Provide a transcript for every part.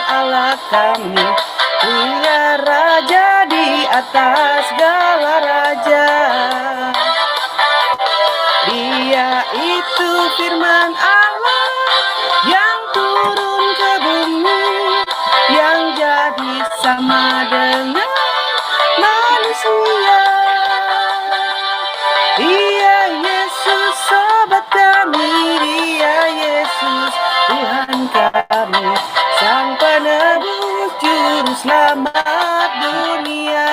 Allah kami. Dia raja di atas segala raja. Dia itu firman Allah yang turun ke bumi, yang jadi sama dengan manusia. Dia Yesus sobat kami, dia Yesus Tuhan kami, Sang Penebus Juru Selamat dunia.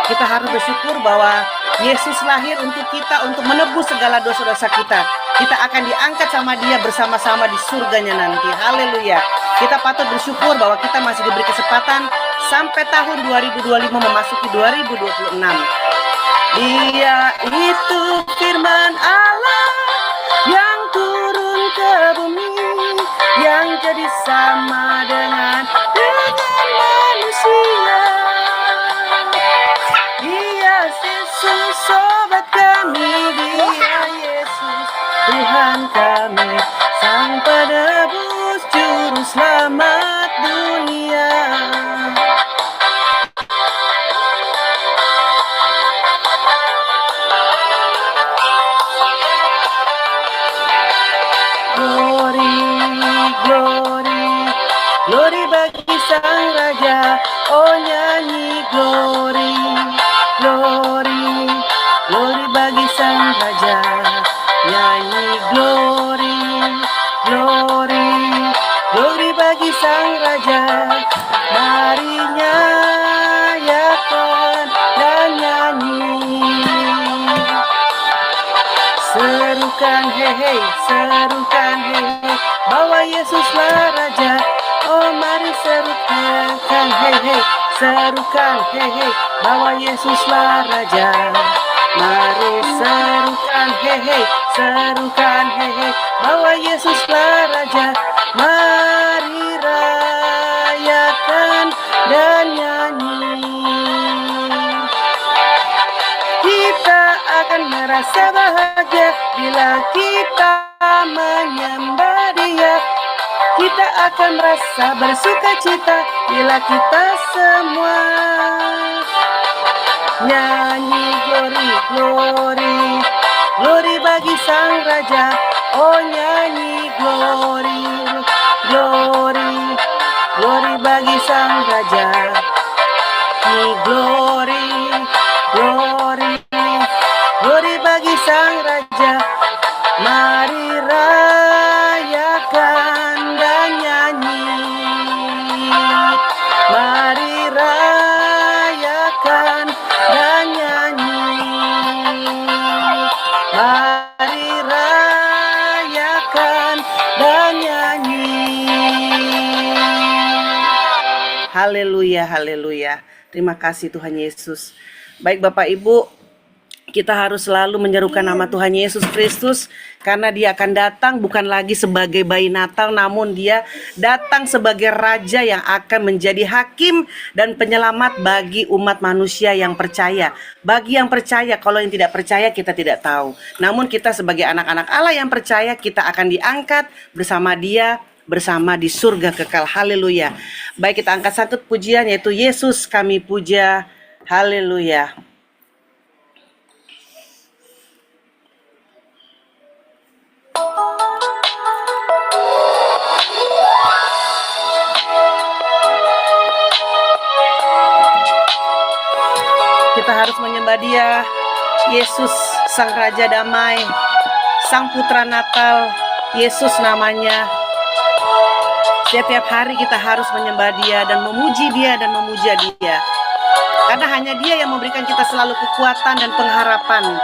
Kita harus bersyukur bahwa Yesus lahir untuk kita, untuk menebus segala dosa-dosa kita. Kita akan diangkat sama Dia bersama-sama di surganya nanti. Haleluya. Kita patut bersyukur bahwa kita masih diberi kesempatan sampai tahun 2025 memasuki 2026. Dia itu firman Allah yang turun ke bumi, yang jadi sama dengan manusia. Dia Yesus sobat kami, dia Yesus Tuhan kami, Sang Penebus Juru Selamat dunia. Glory, glory, glory bagi Sang Raja. Oh nyanyi glory, glory, glory bagi Sang Raja. Nyanyi glory, glory, glory bagi Sang Raja. Mari nyanyikan dan nyanyi. Serukan hei hei, serukan hei hei, bahwa Yesuslah Raja. Oh mari serukan hei hei, serukan hei hei, bahwa Yesuslah Raja. Mari serukan hei hei, serukan hei hei, bahwa Yesuslah Raja. Mari rayakan dan nyanyi. Kita akan merasa bahagia bila kita menyembah Dia. Kita akan merasa bersuka cita bila kita semua nyanyi glory, glory, glory bagi Sang Raja. Oh nyanyi glory, glory, glory bagi Sang Raja. Nyanyi glory, glory, glory bagi Sang Raja. Mari rayakan dan nyanyi. Mari rayakan dan nyanyi. Mari rayakan dan nyanyi. Haleluya, haleluya. Terima kasih Tuhan Yesus. Baik Bapak Ibu, kita harus selalu menyerukan nama Tuhan Yesus Kristus, karena Dia akan datang bukan lagi sebagai bayi Natal, namun Dia datang sebagai Raja yang akan menjadi hakim dan penyelamat bagi umat manusia yang percaya. Bagi yang percaya, kalau yang tidak percaya kita tidak tahu. Namun kita sebagai anak-anak Allah yang percaya, kita akan diangkat bersama Dia, bersama di surga kekal. Haleluya. Baik, kita angkat satu pujian, yaitu Yesus kami puja. Haleluya. Kita harus menyembah Dia, Yesus Sang Raja Damai, Sang Putra Natal, Yesus namanya. Setiap hari kita harus menyembah Dia dan memuji Dia dan memuja Dia, karena hanya Dia yang memberikan kita selalu kekuatan dan pengharapan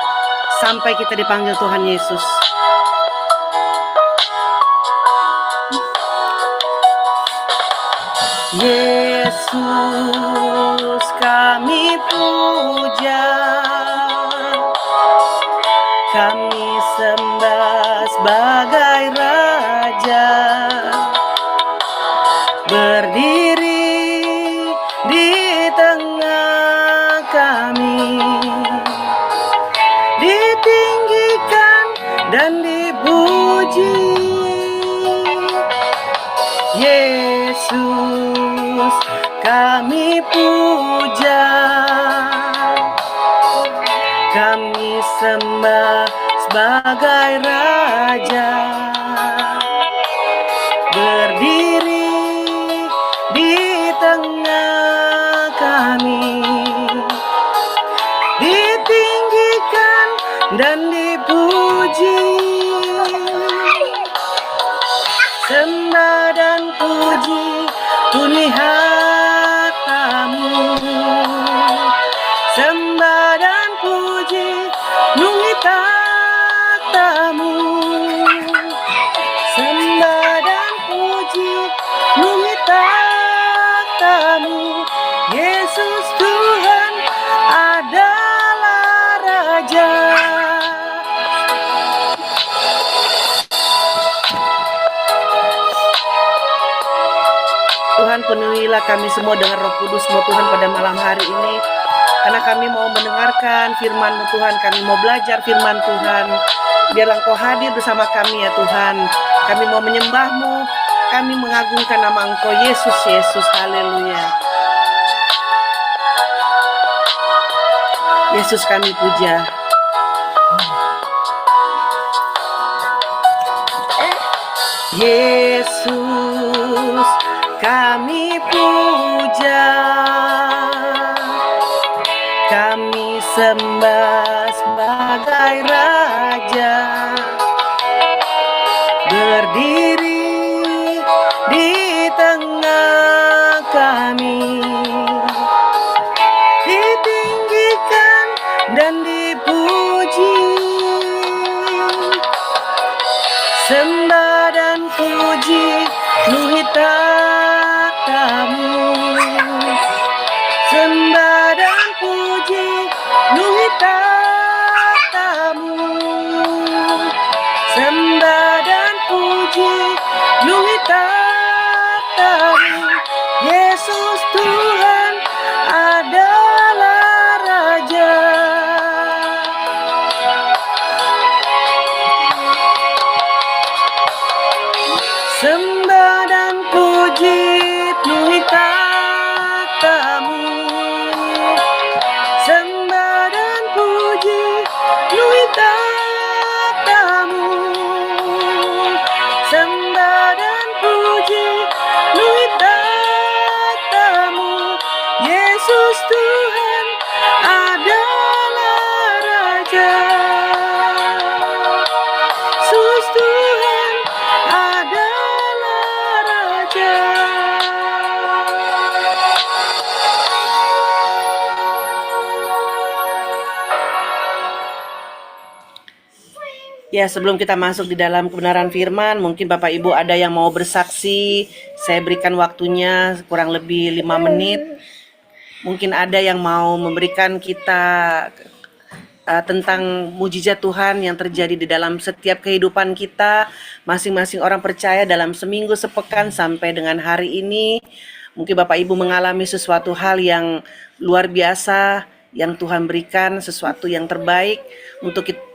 sampai kita dipanggil Tuhan Yesus. Yesus kami puja, kami sembah sebagai Raja, berdiri di Yesus kami puja, kami sembah sebagai Raja, berdiri di tengah kami, ditinggikan dan dipuji, sembah dan puji tuni hatamu, sembah dan puji nungi tatamu, sembah dan puji nungi tatamu. Yesus Tuhan adalah Raja. Tuhan, penuhilah kami semua dengan Roh Kudus-Mu Tuhan pada malam hari ini, karena kami mau mendengarkan firman-Mu Tuhan, kami mau belajar firman Tuhan. Biarlah Engkau hadir bersama kami ya Tuhan. Kami mau menyembah-Mu, kami mengagungkan nama Engkau Yesus, Yesus, haleluya. Yesus kami puja. Yesus kami puja, kami sembah sebagai Raja, berdiri di tengah kami, ditinggikan dan dipuji, sembah dan puji nungi tatamu, sembah dan puji nungi tatamu, sembah dan puji nungi tatamu. Yesus Tuhan adalah Raja. Sembah dan puji nungi tatamu, sembah dan puji nungi tatamu, sembah dan puji nungi tatamu. Yesus Tuhan adalah Raja. Yesus Tuhan adalah Raja. Ya, sebelum kita masuk di dalam kebenaran firman, mungkin Bapak Ibu ada yang mau bersaksi. Saya berikan waktunya kurang lebih 5 menit. Mungkin ada yang mau memberikan kita tentang mujizat Tuhan yang terjadi di dalam setiap kehidupan kita. Masing-masing orang percaya dalam seminggu, sepekan, sampai dengan hari ini. Mungkin Bapak Ibu mengalami sesuatu hal yang luar biasa yang Tuhan berikan, sesuatu yang terbaik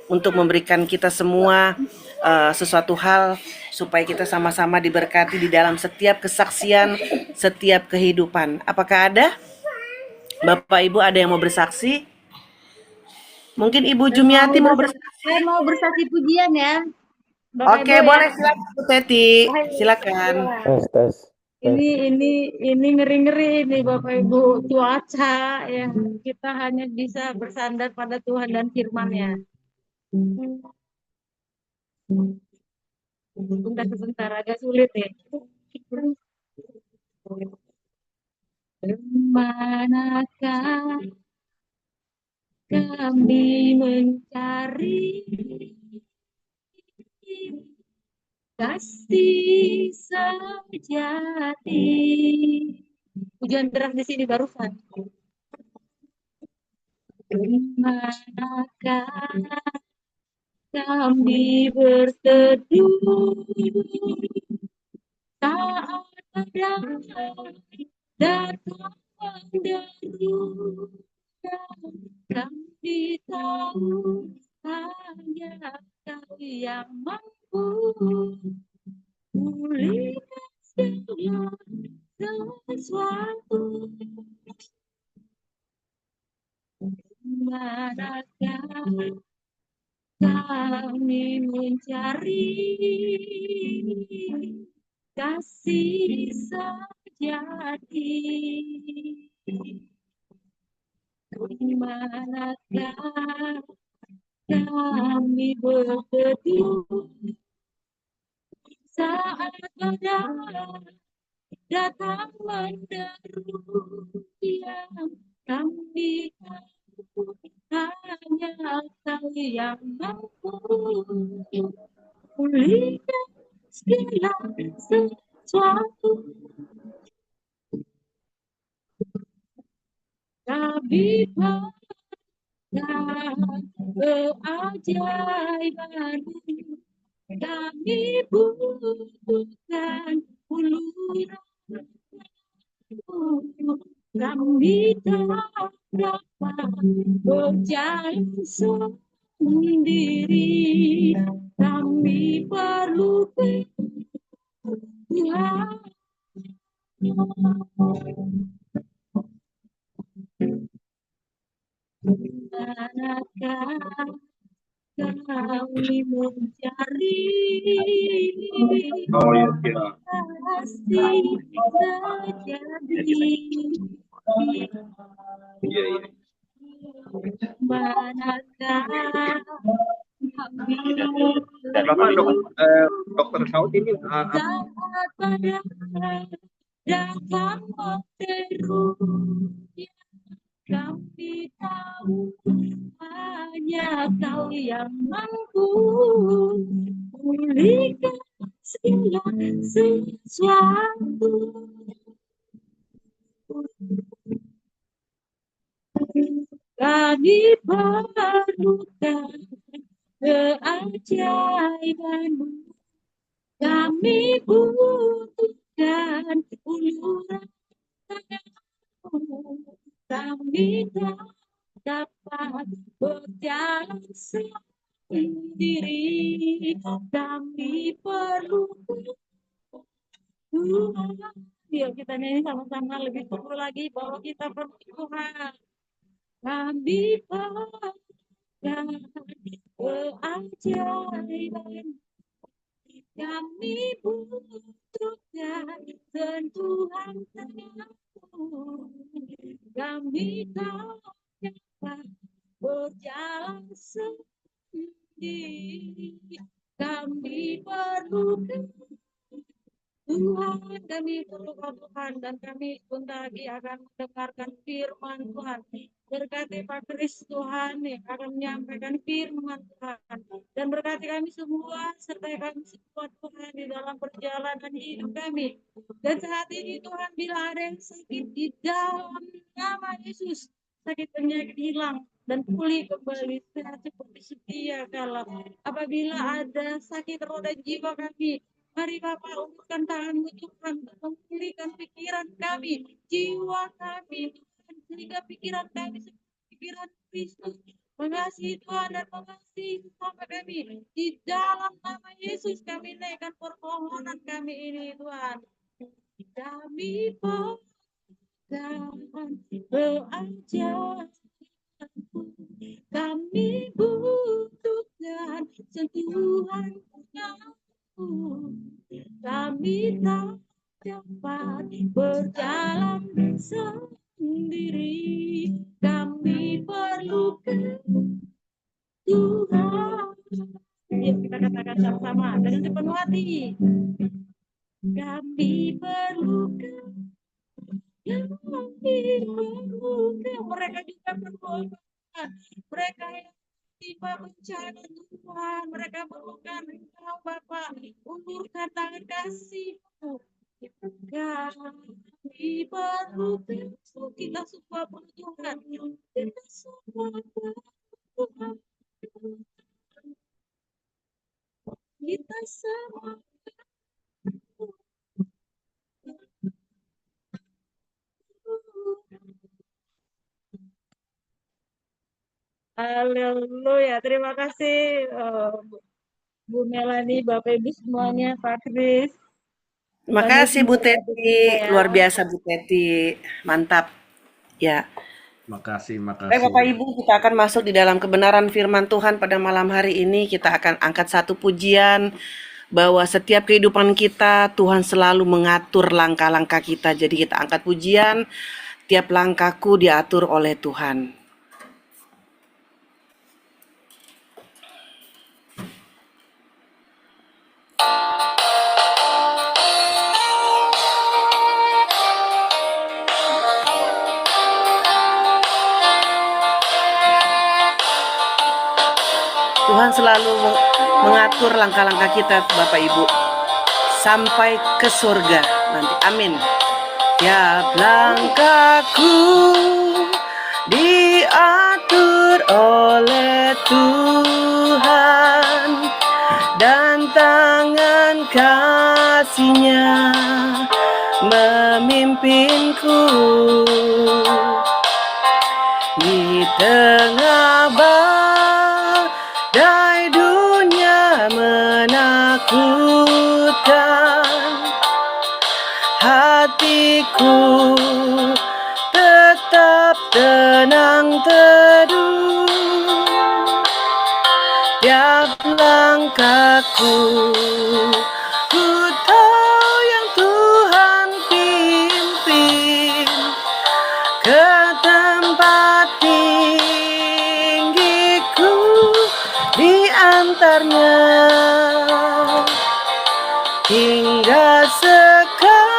untuk memberikan kita semua sesuatu hal supaya kita sama-sama diberkati di dalam setiap kesaksian, setiap kehidupan. Apakah ada? Bapak Ibu ada yang mau bersaksi? Mungkin Ibu Jumiati mau bersaksi. Saya mau bersaksi pujian ya. Oke, Ibu, boleh, ya. silakan Bu Teti. Silakan. Tes. Ini ngeri-ngeri ini Bapak Ibu, cuaca ya. Kita hanya bisa bersandar pada Tuhan dan firman-Nya. Sebentar agak sulit ya. Manakah kami mencari kasih sejati. Hujan deras di sini barusan. Manakah kami berteduh saat ada datang deru, kami tahu hanya Kau yang mampu pulihkan sesuatu. Manakah kami mencari kasih sejati? Di manakah kami berteduh saat badai datang menderu? Yang kami tahu hanya Kau yang mampu pulihkan segala sesuatu. Kami keajaiban, kami butuhkan uluran, kami tak dapat berjalan sendiri, kami perlu Tuhan. Manakah kami mencari Oh iya, iya. kasih sejati? Iya, iya. Manakah kami Bapak dokter Saud ini saat badai datang menderu? Kami tahu hanya Kau yang mampu pulihkan segala sesuatu. Kami perlukan keajaiban-Mu, kami butuhkan uluran tangan-Mu, kami tak dapat berjalan sendiri, kami perlu Tuhan. Yuk kita nyanyi sama-sama lebih perlu lagi bahwa kita perlu Tuhan. Kami perlukan keajaiban, kami butuhkan sentuhan tangan-Mu, kami tak dapat berjalan sendiri, kami perlukan Tuhan. Kami perlukan Tuhan, dan kami sebentar lagi akan mendengarkan firman Tuhan. Berkati Pak Kris Tuhan yang akan menyampaikan firman Tuhan, dan berkati kami semua serta kami semua Tuhan di dalam perjalanan hidup kami. Dan saat ini Tuhan, bila ada yang sakit di dalam nama Yesus, sakit penyakit hilang dan pulih kembali sehat seperti sedia kala. Apabila ada sakit roda jiwa kami, mari Bapak ulurkan tangan-Mu Tuhan untuk memulihkan pikiran kami, jiwa kami Tuhan, sehingga pikiran kami seperti pikiran Kristus. Mengasihi Tuhan dan mengasihi sesama kami. Di dalam nama Yesus kami naikkan permohonan kami ini Tuhan. Kami pegang keajaiban, kami butuhkan sentuhan Tuhan. Kami tak dapat berjalan sendiri, kami perlukan Tuhan. Yuk kita katakan sama-sama dengan sepenuh hati. Kami perlukan, mereka juga perlukan, mereka yang tiba bencana Tuhan, mereka perlukan Engkau Bapak, ulurkan tangan kasih-Mu. Kami perlukan, kita semua perlu Tuhan, kita semua perlu Tuhan, kita semua. Haleluya, terima kasih Bu Melani, Bapak Ibu semuanya, Pak Kris. Terima Tuhan Yesus kasih Bu memberkati Teti, kita ya. luar biasa Bu Teti, mantap. Ya, Makasih, baik Bapak makasih. Ibu, kita akan masuk di dalam kebenaran firman Tuhan pada malam hari ini. Kita akan angkat satu pujian bahwa setiap kehidupan kita Tuhan selalu mengatur langkah-langkah kita. Jadi kita angkat pujian, tiap langkahku diatur oleh Tuhan. Tuhan selalu mengatur langkah-langkah kita Bapak Ibu sampai ke surga nanti. Amin. Tiap langkahku diatur oleh Tuhan dan tangan kasih-Nya memimpinku di tengah badai dunia menakutkan. Hatiku tetap tenang teduh, tiap langkahku ku tahu yang Tuhan pimpin ke tempat tinggiku diantarnya hingga sekali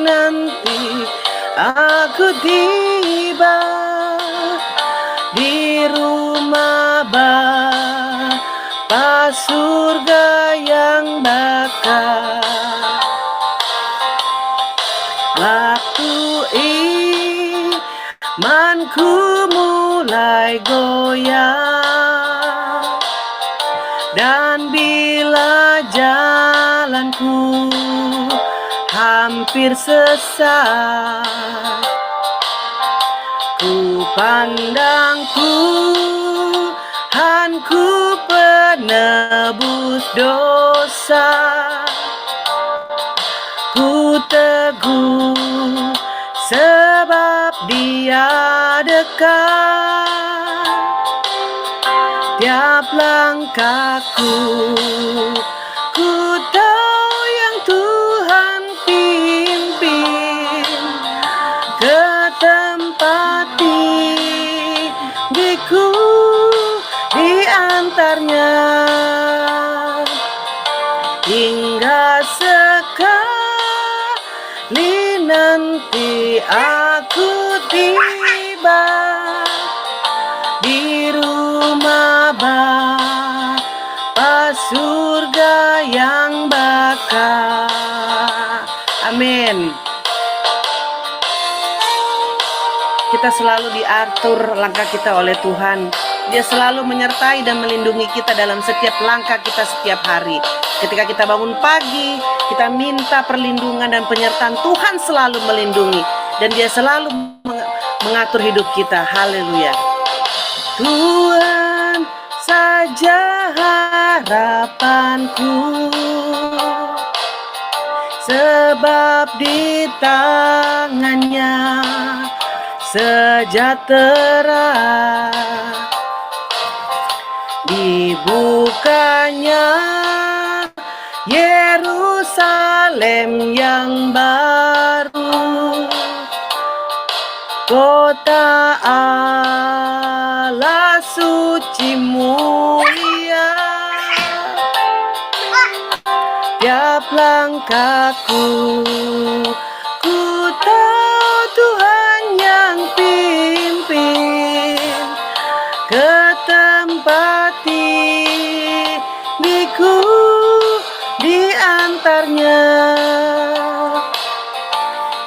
nanti aku tiba di rumah Bapa surga yang bakal. Waktu imanku mulai goyah dan bila jalanku hampir sesat, ku pandang Tuhanku penebus dosa, ku teguh sebab Dia dekat. Tiap langkahku ku tahu yang Tuhan pimpin ke tempat tinggiku diantarnya hingga sekali nanti aku tiba di rumah Bapa surga yang bakal. Amin. Kita selalu diatur langkah kita oleh Tuhan. Dia selalu menyertai dan melindungi kita dalam setiap langkah kita setiap hari. Ketika kita bangun pagi, kita minta perlindungan dan penyertaan Tuhan selalu melindungi. Dan Dia selalu mengatur hidup kita. Haleluya. Tuhan saja harapanku, sebab di tangannya sejahtera, dibukanya Yerusalem yang baru, kota Allah suci mulia. Tiap langkahku ku tahu Tuhan yang pimpin ke tempat tinggiku diantarnya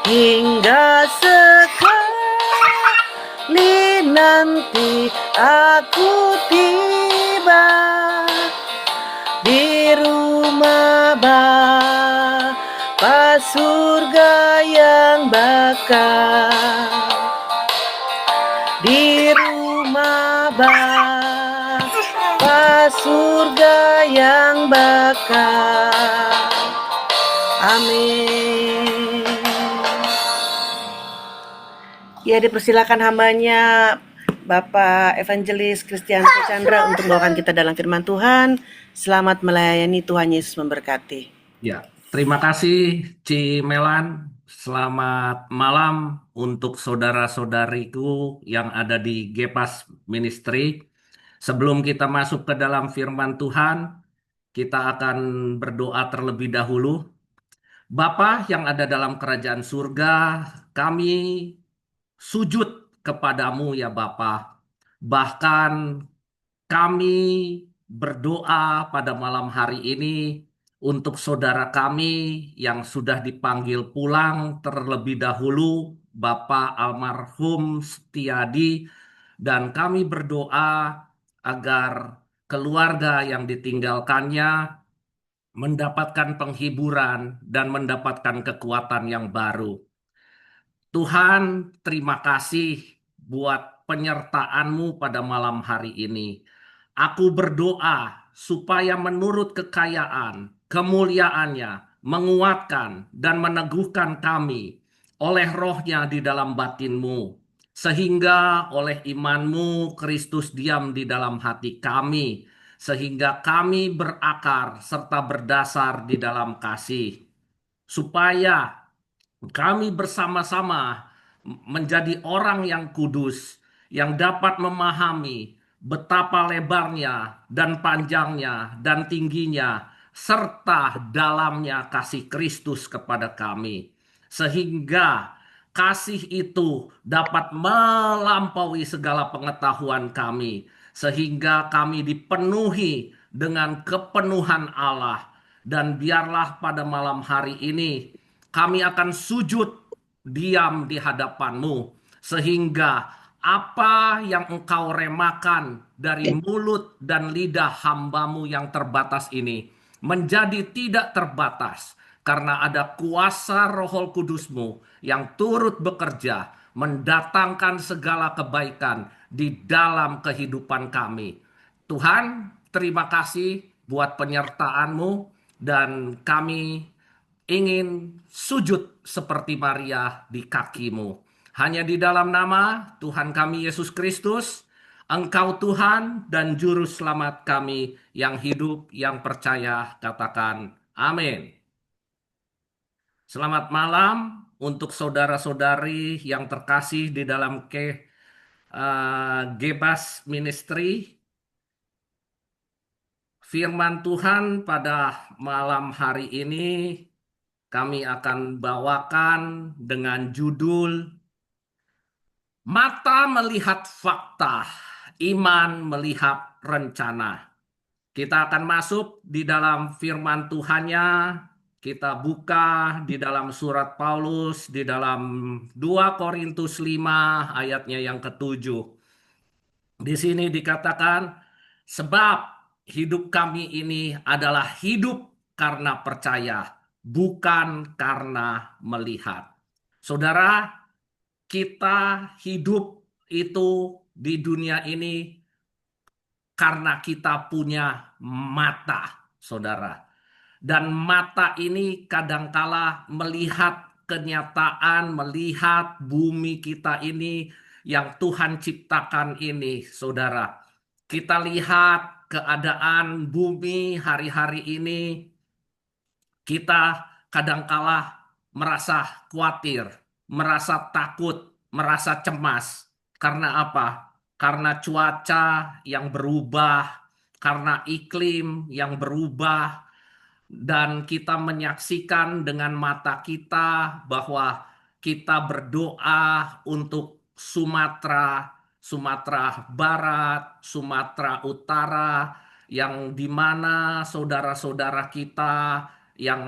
hingga sekali nanti aku tiba di rumah Bapa surga yang bakal, di rumah Bapa surga yang bakal. Amin. Ya, dipersilakan hambanya Bapak Evangelis Kristianto Chandra untuk membawakan kita dalam firman Tuhan. Selamat melayani, Tuhan Yesus memberkati. Ya, terima kasih Ci Melan. Selamat malam untuk saudara-saudariku yang ada di Gepas Ministry. Sebelum kita masuk ke dalam firman Tuhan, kita akan berdoa terlebih dahulu. Bapa yang ada dalam kerajaan surga, kami sujud kepadamu ya Bapa. Bahkan kami berdoa pada malam hari ini untuk saudara kami yang sudah dipanggil pulang terlebih dahulu, Bapak almarhum Setiadi, dan kami berdoa agar keluarga yang ditinggalkannya mendapatkan penghiburan dan mendapatkan kekuatan yang baru. Tuhan, terima kasih buat penyertaan-Mu pada malam hari ini. Aku berdoa supaya menurut kekayaan, kemuliaannya, menguatkan dan meneguhkan kami oleh rohnya di dalam batin-Mu. Sehingga oleh iman-Mu, Kristus diam di dalam hati kami. Sehingga kami berakar serta berdasar di dalam kasih. Supaya kami bersama-sama menjadi orang yang kudus, yang dapat memahami betapa lebarnya dan panjangnya dan tingginya, serta dalamnya kasih Kristus kepada kami. Sehingga kasih itu dapat melampaui segala pengetahuan kami. Sehingga kami dipenuhi dengan kepenuhan Allah. Dan biarlah pada malam hari ini kami akan sujud diam di hadapan-Mu, sehingga apa yang Engkau remakan dari mulut dan lidah hamba-Mu yang terbatas ini menjadi tidak terbatas, karena ada kuasa Roh Kudus-Mu yang turut bekerja mendatangkan segala kebaikan di dalam kehidupan kami. Tuhan, terima kasih buat penyertaan-Mu, dan kami ingin sujud seperti Maria di kaki-Mu. Hanya di dalam nama Tuhan kami Yesus Kristus, Engkau Tuhan dan Juru Selamat kami yang hidup, yang percaya, katakan amin. Selamat malam untuk saudara-saudari yang terkasih di dalam Gebas Ministry. Firman Tuhan pada malam hari ini kami akan bawakan dengan judul Mata Melihat Fakta, Iman Melihat Rencana. Kita akan masuk di dalam firman Tuhannya. Kita buka di dalam surat Paulus, di dalam 2 Korintus 5 ayatnya yang ke-7. Di sini dikatakan, sebab hidup kami ini adalah hidup karena percaya, bukan karena melihat. Saudara, kita hidup itu di dunia ini karena kita punya mata, saudara. Dan mata ini kadangkala melihat kenyataan, melihat bumi kita ini yang Tuhan ciptakan ini, saudara. Kita lihat keadaan bumi hari-hari ini, kita kadangkala merasa khawatir, merasa takut, merasa cemas. Karena apa? Karena cuaca yang berubah, karena iklim yang berubah, dan kita menyaksikan dengan mata kita bahwa kita berdoa untuk Sumatera Barat, Sumatera Utara, yang dimana saudara-saudara kita yang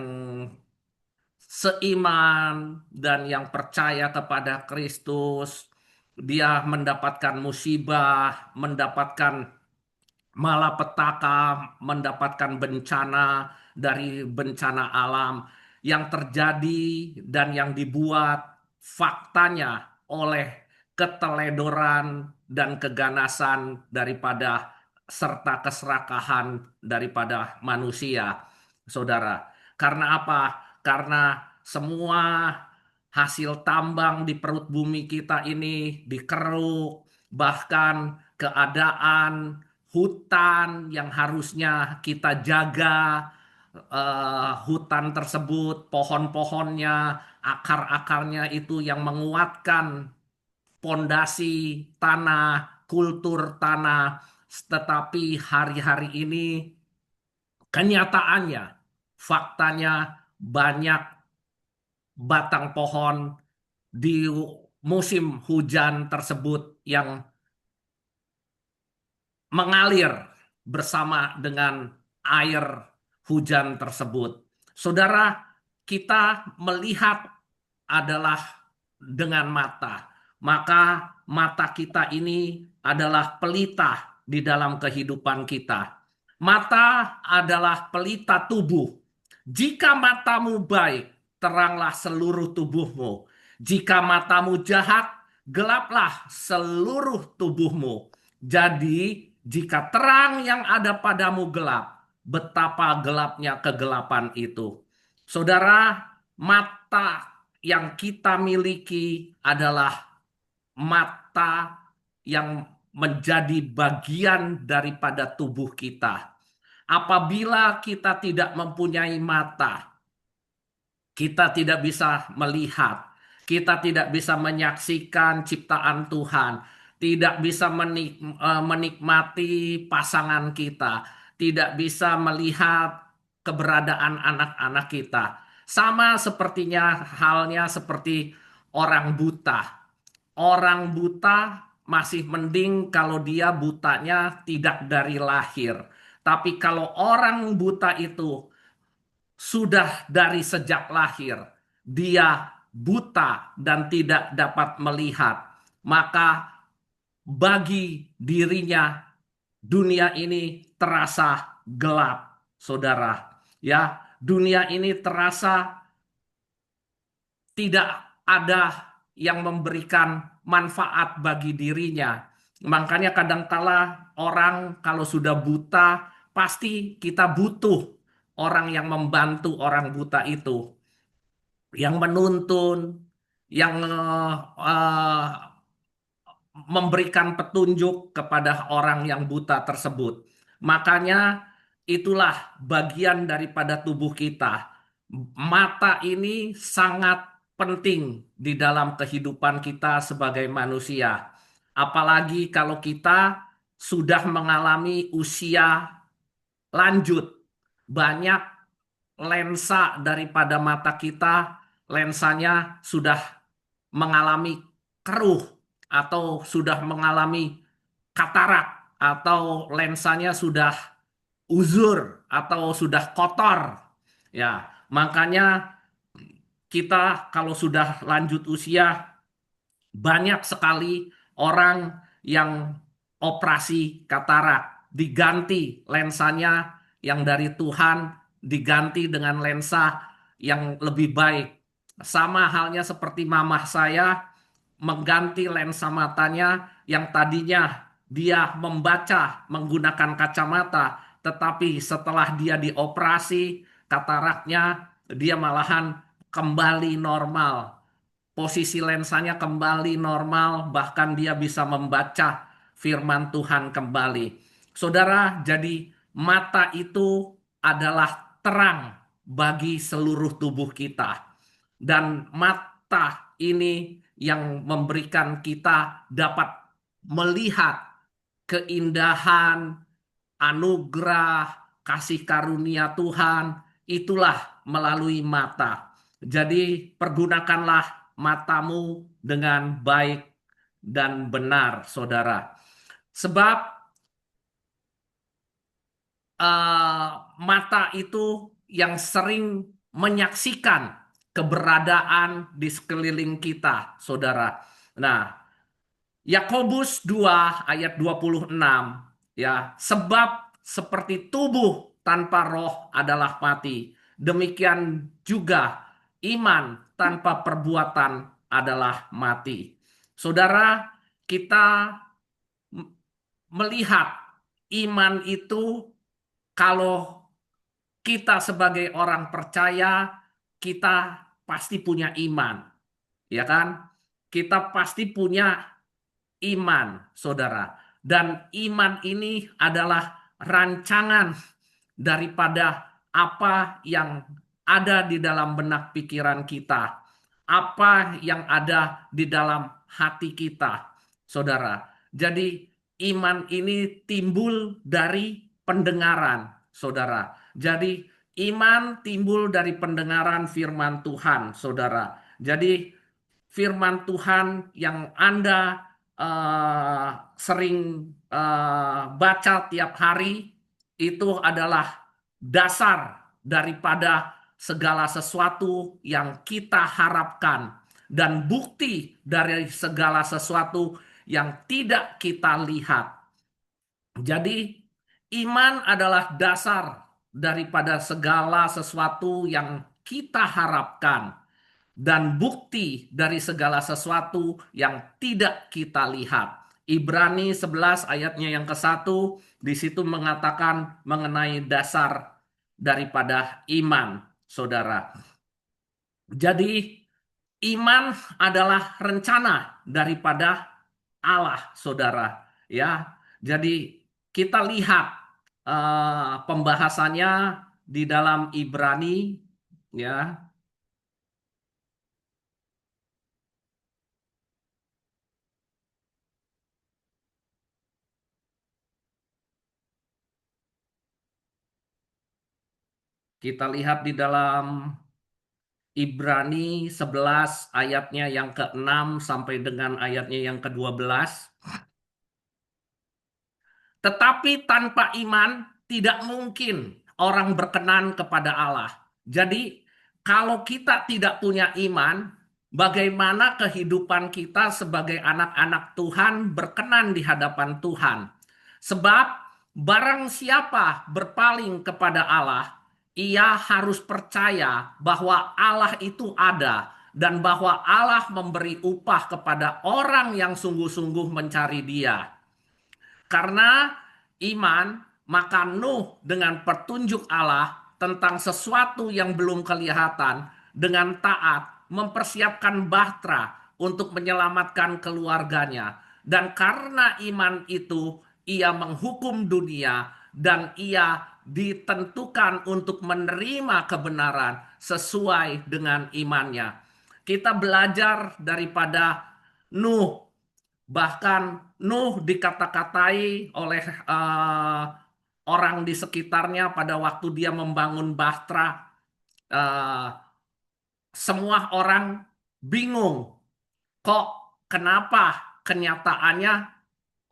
seiman dan yang percaya kepada Kristus, dia mendapatkan musibah, mendapatkan malapetaka, mendapatkan bencana dari bencana alam yang terjadi dan yang dibuat faktanya oleh keteledoran dan keganasan daripada serta keserakahan daripada manusia, saudara. Karena apa? karena semua hasil tambang di perut bumi kita ini dikeruk, bahkan keadaan hutan yang harusnya kita jaga, hutan tersebut, pohon-pohonnya, akar-akarnya itu yang menguatkan pondasi tanah, kultur tanah, tetapi hari-hari ini kenyataannya, faktanya banyak batang pohon di musim hujan tersebut yang mengalir bersama dengan air hujan tersebut. Saudara, kita melihat adalah dengan mata. Maka mata kita ini adalah pelita di dalam kehidupan kita. Mata adalah pelita tubuh. Jika matamu baik, teranglah seluruh tubuhmu. Jika matamu jahat, gelaplah seluruh tubuhmu. Jadi, jika terang yang ada padamu gelap, betapa gelapnya kegelapan itu. Saudara, mata yang kita miliki adalah mata yang menjadi bagian daripada tubuh kita. Apabila kita tidak mempunyai mata, kita tidak bisa melihat, kita tidak bisa menyaksikan ciptaan Tuhan, tidak bisa menikmati pasangan kita, tidak bisa melihat keberadaan anak-anak kita. Sama sepertinya halnya seperti orang buta. Orang buta masih mending kalau dia butanya tidak dari lahir. Tapi kalau orang buta itu sudah dari sejak lahir, dia buta dan tidak dapat melihat, maka bagi dirinya dunia ini terasa gelap, saudara. Ya, dunia ini terasa tidak ada yang memberikan manfaat bagi dirinya. Makanya kadangkala orang kalau sudah buta, pasti kita butuh orang yang membantu orang buta itu, yang menuntun, yang memberikan petunjuk kepada orang yang buta tersebut. Makanya itulah bagian daripada tubuh kita. Mata ini sangat penting di dalam kehidupan kita sebagai manusia. Apalagi kalau kita sudah mengalami usia lanjut. Banyak lensa daripada mata kita, lensanya sudah mengalami keruh atau sudah mengalami katarak atau lensanya sudah uzur atau sudah kotor. Ya, makanya kita kalau sudah lanjut usia banyak sekali orang yang operasi katarak, diganti lensanya yang dari Tuhan, diganti dengan lensa yang lebih baik. Sama halnya seperti mamah saya mengganti lensa matanya yang tadinya dia membaca menggunakan kacamata, tetapi setelah dia dioperasi kataraknya, dia malahan kembali normal. Posisi lensanya kembali normal, bahkan dia bisa membaca firman Tuhan kembali. Saudara, jadi mata itu adalah terang bagi seluruh tubuh kita. Dan mata ini yang memberikan kita dapat melihat keindahan, anugerah, kasih karunia Tuhan, itulah melalui mata. Jadi pergunakanlah matamu dengan baik dan benar, saudara. Sebab mata itu yang sering menyaksikan keberadaan di sekeliling kita, saudara. Nah, Yakobus 2 ayat 26, ya, sebab seperti tubuh tanpa roh adalah mati, demikian juga iman tanpa perbuatan adalah mati. Saudara, kita melihat iman itu, kalau kita sebagai orang percaya, kita pasti punya iman, ya kan? Kita pasti punya iman, saudara. Dan iman ini adalah rancangan daripada apa yang ada di dalam benak pikiran kita, apa yang ada di dalam hati kita, saudara. Jadi iman ini timbul dari pendengaran, saudara. Jadi iman timbul dari pendengaran firman Tuhan, saudara. Jadi firman Tuhan yang Anda sering baca tiap hari itu adalah dasar daripada segala sesuatu yang kita harapkan dan bukti dari segala sesuatu yang tidak kita lihat. Jadi iman adalah dasar daripada segala sesuatu yang kita harapkan dan bukti dari segala sesuatu yang tidak kita lihat. Ibrani 11 ayatnya yang ke-1 di situ mengatakan mengenai dasar daripada iman, saudara. Jadi iman adalah rencana daripada Allah, saudara. Ya, jadi kita lihat pembahasannya di dalam Ibrani, ya. Kita lihat di dalam Ibrani 11 ayatnya yang ke-6 sampai dengan ayatnya yang ke-12. Tetapi tanpa iman tidak mungkin orang berkenan kepada Allah. Jadi kalau kita tidak punya iman, bagaimana kehidupan kita sebagai anak-anak Tuhan berkenan di hadapan Tuhan? Sebab barang siapa berpaling kepada Allah, ia harus percaya bahwa Allah itu ada dan bahwa Allah memberi upah kepada orang yang sungguh-sungguh mencari Dia. Karena iman, maka Nuh dengan petunjuk Allah tentang sesuatu yang belum kelihatan dengan taat mempersiapkan bahtera untuk menyelamatkan keluarganya. Dan karena iman itu ia menghukum dunia dan ia ditentukan untuk menerima kebenaran sesuai dengan imannya. Kita belajar daripada Nuh. Bahkan Nuh dikata-katai oleh orang di sekitarnya pada waktu dia membangun bahtera. Semua orang bingung. Kok kenapa kenyataannya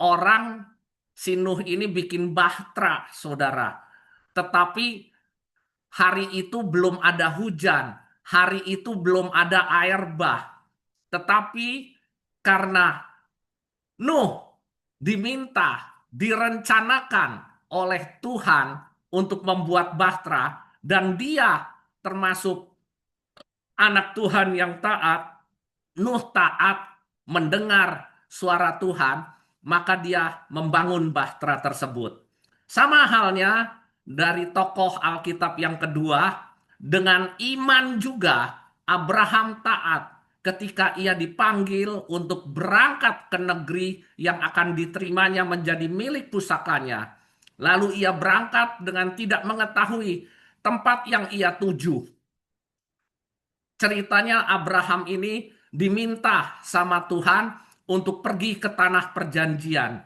orang si Nuh ini bikin bahtera, saudara. Tetapi hari itu belum ada hujan. Hari itu belum ada air bah. Tetapi karena Nuh diminta, direncanakan oleh Tuhan untuk membuat bahtera, dan dia termasuk anak Tuhan yang taat. Nuh taat mendengar suara Tuhan, maka dia membangun bahtera tersebut. Sama halnya dari tokoh Alkitab yang kedua, dengan iman juga Abraham taat ketika ia dipanggil untuk berangkat ke negeri yang akan diterimanya menjadi milik pusakanya. Lalu ia berangkat dengan tidak mengetahui tempat yang ia tuju. Ceritanya Abraham ini diminta sama Tuhan untuk pergi ke tanah perjanjian.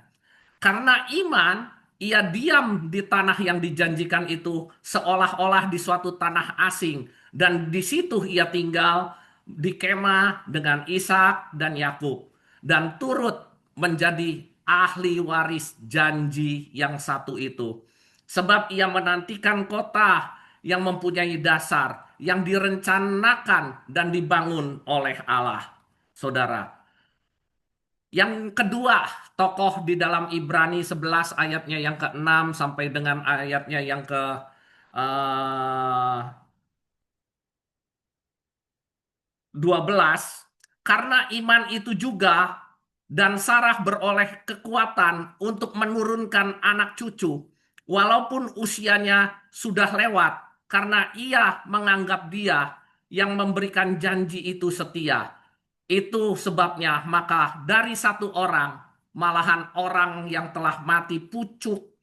Karena iman, ia diam di tanah yang dijanjikan itu seolah-olah di suatu tanah asing. Dan di situ ia tinggal di kemah dengan Ishak dan Yakub. Dan turut menjadi ahli waris janji yang satu itu. Sebab ia menantikan kota yang mempunyai dasar, yang direncanakan dan dibangun oleh Allah. Saudara, yang kedua, tokoh di dalam Ibrani 11 ayatnya yang ke-6 sampai dengan ayatnya yang ke 12, karena iman itu juga dan Sarah beroleh kekuatan untuk menurunkan anak cucu, walaupun usianya sudah lewat, karena ia menganggap dia yang memberikan janji itu setia. Itu sebabnya maka dari satu orang, malahan orang yang telah mati pucuk,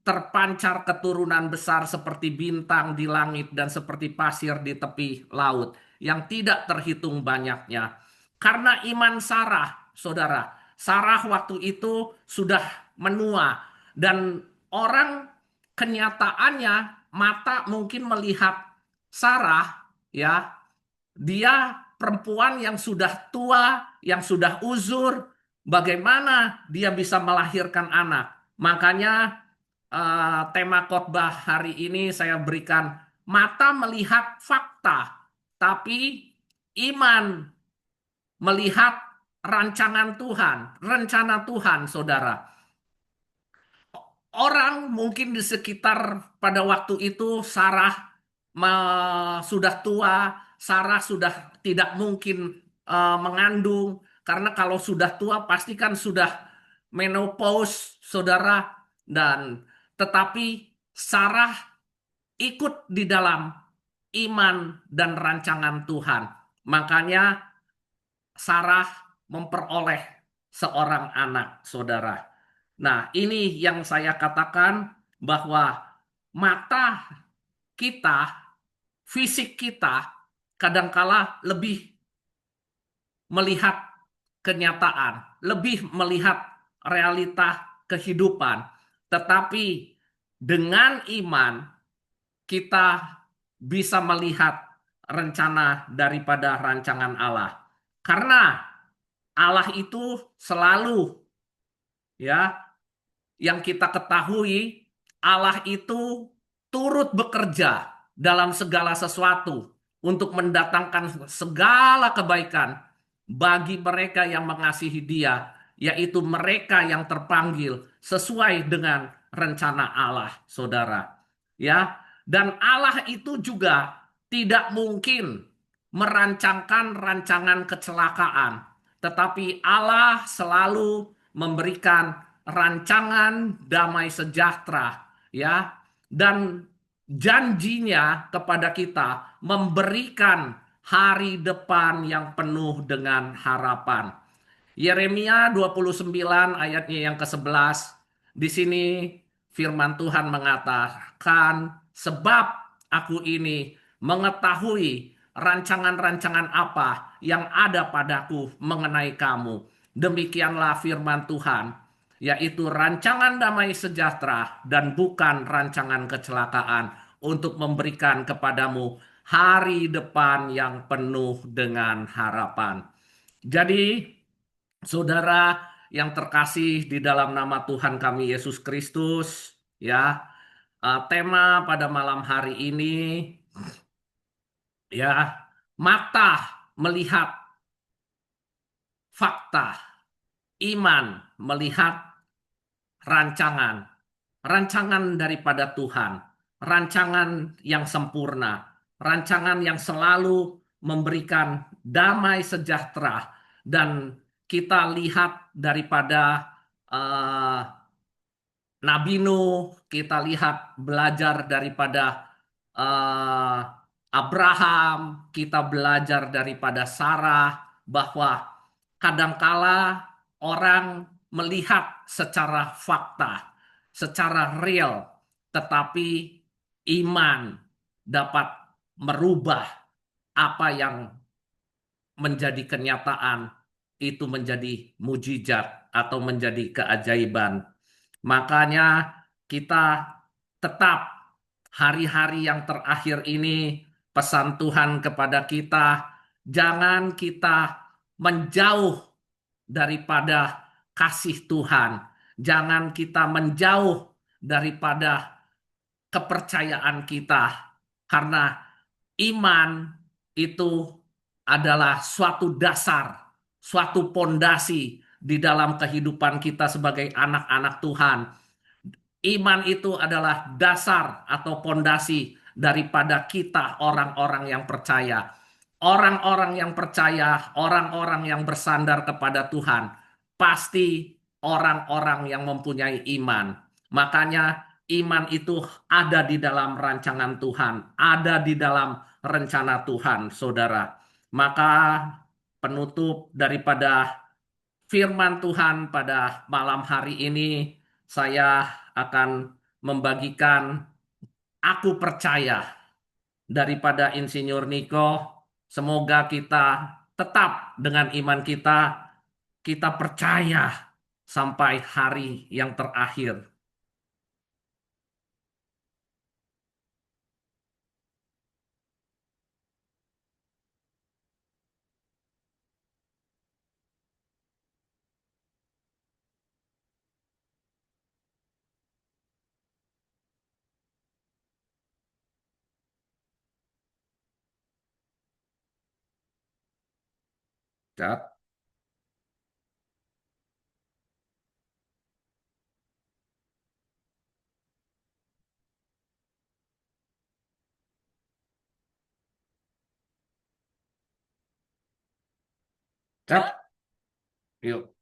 terpancar keturunan besar seperti bintang di langit dan seperti pasir di tepi laut yang tidak terhitung banyaknya. Karena iman Sarah, saudara, Sarah waktu itu sudah menua dan orang kenyataannya mata mungkin melihat Sarah, ya, dia perempuan yang sudah tua, yang sudah uzur, bagaimana dia bisa melahirkan anak. Makanya tema khotbah hari ini saya berikan mata melihat fakta, tapi iman melihat rancangan Tuhan, rencana Tuhan, saudara. Orang mungkin di sekitar pada waktu itu Sarah sudah tua, Sarah sudah tidak mungkin mengandung karena kalau sudah tua pasti kan sudah menopause, saudara. Dan tetapi Sarah ikut di dalam iman dan rancangan Tuhan. Makanya Sarah memperoleh seorang anak, saudara. Nah, ini yang saya katakan bahwa mata kita, fisik kita, kadangkala lebih melihat kenyataan, lebih melihat realita kehidupan. Tetapi dengan iman, kita bisa melihat rencana daripada rancangan Allah. Karena Allah itu selalu, ya, yang kita ketahui, Allah itu turut bekerja dalam segala sesuatu untuk mendatangkan segala kebaikan bagi mereka yang mengasihi Dia, yaitu mereka yang terpanggil sesuai dengan rencana Allah, saudara. Ya, dan Allah itu juga tidak mungkin merancangkan rancangan kecelakaan, tetapi Allah selalu memberikan rancangan damai sejahtera, ya, dan janjinya kepada kita memberikan hari depan yang penuh dengan harapan. Yeremia 29 ayatnya yang ke-11, di sini firman Tuhan mengatakan, sebab aku ini mengetahui rancangan-rancangan apa yang ada padaku mengenai kamu. Demikianlah firman Tuhan, yaitu rancangan damai sejahtera dan bukan rancangan kecelakaan, untuk memberikan kepadamu hari depan yang penuh dengan harapan. Jadi, saudara yang terkasih di dalam nama Tuhan kami Yesus Kristus, ya, tema pada malam hari ini, ya, mata melihat fakta, iman melihat rancangan daripada Tuhan, rancangan yang sempurna, rancangan yang selalu memberikan damai sejahtera. Dan kita lihat daripada Nabi Nuh, kita lihat belajar daripada Abraham, kita belajar daripada Sarah, bahwa kadangkala orang melihat secara fakta, secara real, tetapi iman dapat merubah apa yang menjadi kenyataan, itu menjadi mujizat atau menjadi keajaiban. Makanya kita tetap hari-hari yang terakhir ini, pesan Tuhan kepada kita, jangan kita menjauh daripada kasih Tuhan. Jangan kita menjauh daripada kepercayaan kita. Karena iman itu adalah suatu dasar, suatu pondasi di dalam kehidupan kita sebagai anak-anak Tuhan. Iman itu adalah dasar atau pondasi daripada kita orang-orang yang percaya. Orang-orang yang percaya, orang-orang yang bersandar kepada Tuhan, pasti orang-orang yang mempunyai iman. Makanya iman itu ada di dalam rancangan Tuhan, ada di dalam rencana Tuhan, saudara. Maka penutup daripada firman Tuhan pada malam hari ini, saya akan membagikan aku percaya daripada Insinyur Niko. Semoga kita tetap dengan iman kita percaya sampai hari yang terakhir. Cat, cat, yuk.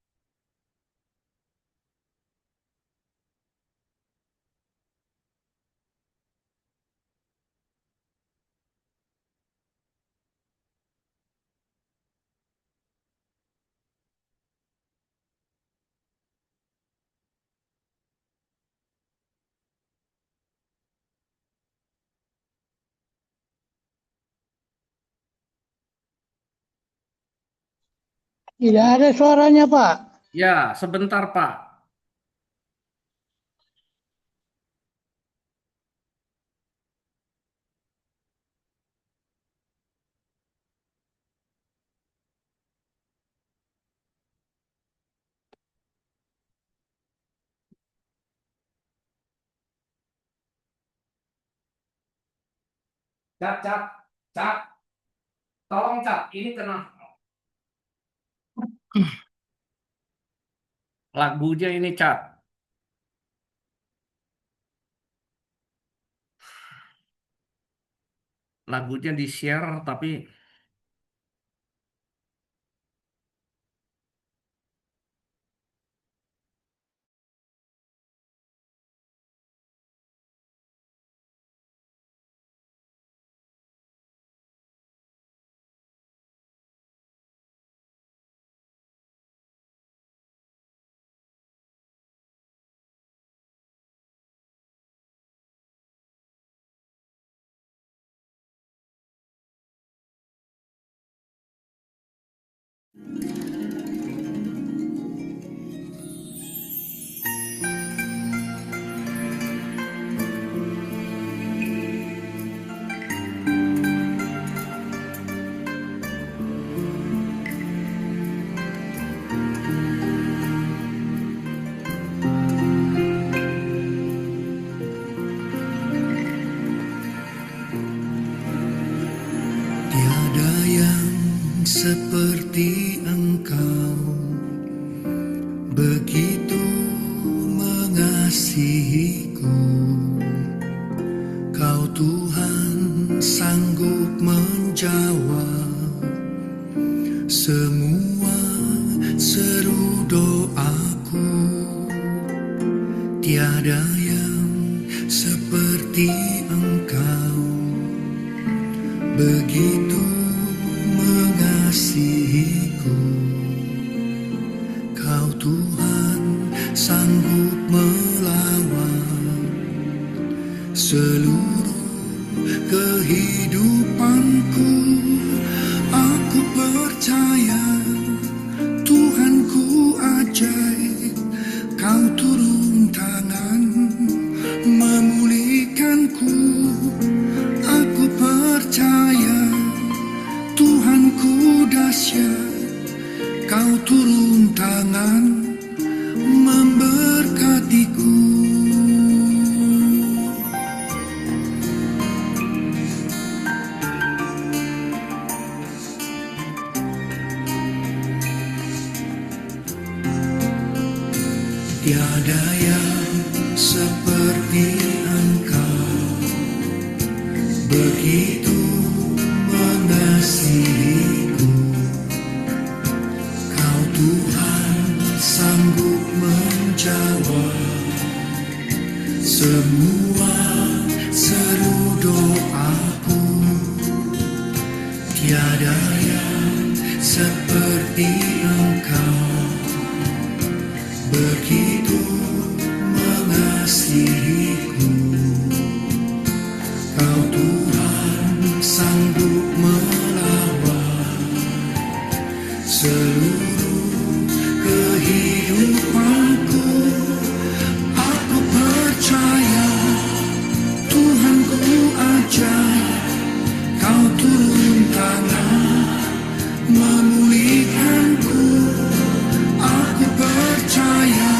Tidak ada suaranya, Pak. Ya, sebentar Pak. Cat. Tolong Cat, ini kena lagunya ini Cat. Lagunya di-share tapi Tiada yang seperti Engkau, begitu mengasihiku. Kau Tuhan sanggup menjawab semua seru doaku. Tiada yang seperti Engkau, begitu mengasihiku. Kau Tuhan sanggup melawan seluruh kehidupanku. Aku percaya Tuhanku ajaib. Kau turun tangan memulihkanku. Aku percaya Tuhanku dahsyat. Kau turun tangan memberkatiku. Tiada yang seperti Engkau, begitu mengasihiku. Kau Tuhan sanggup menjawab semua seru doaku. tiada yang seperti Engkau, begitu mengasihiku. Kau Tuhan sanggup melawan seluruh kehidupanku. Aku percaya Tuhanku ajaib, Kau turun tangan memulihkanku. Aku percaya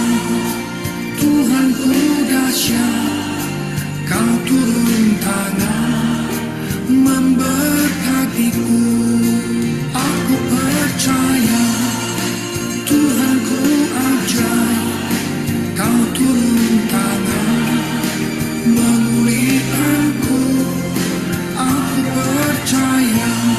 Tuhanku dahsyat, Kau turun tangan memberkatiku. Aku percaya Tuhanku ajaib, Kau turun tangan memulihkanku. Aku percaya.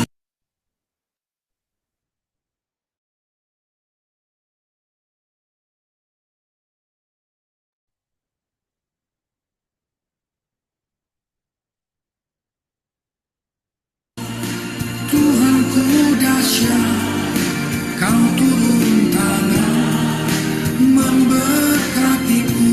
Tuhanku dahsyat, Kau turun tangan memberkatiku.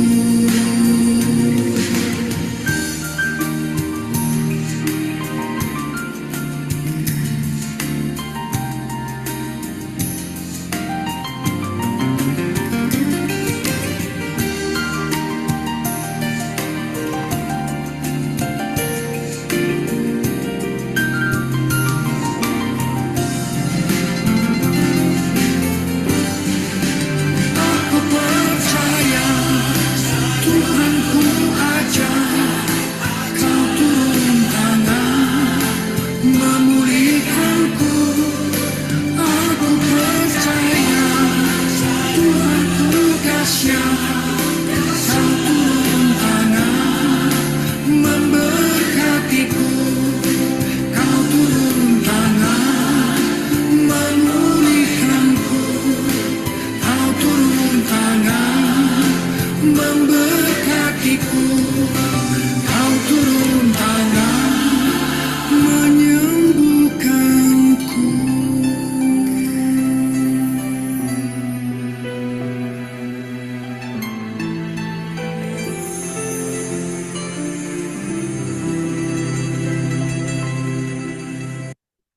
Aku percaya Tuhanku ajaib, Kau turun tangan memulihkanku. Aku percaya Tuhanku dahsyat, Kau turun tangan memberkatiku. Kau turun tangan memulihkanku. Kau turun tangan memberkatiku. Kau turun tangan menyembuhkanku.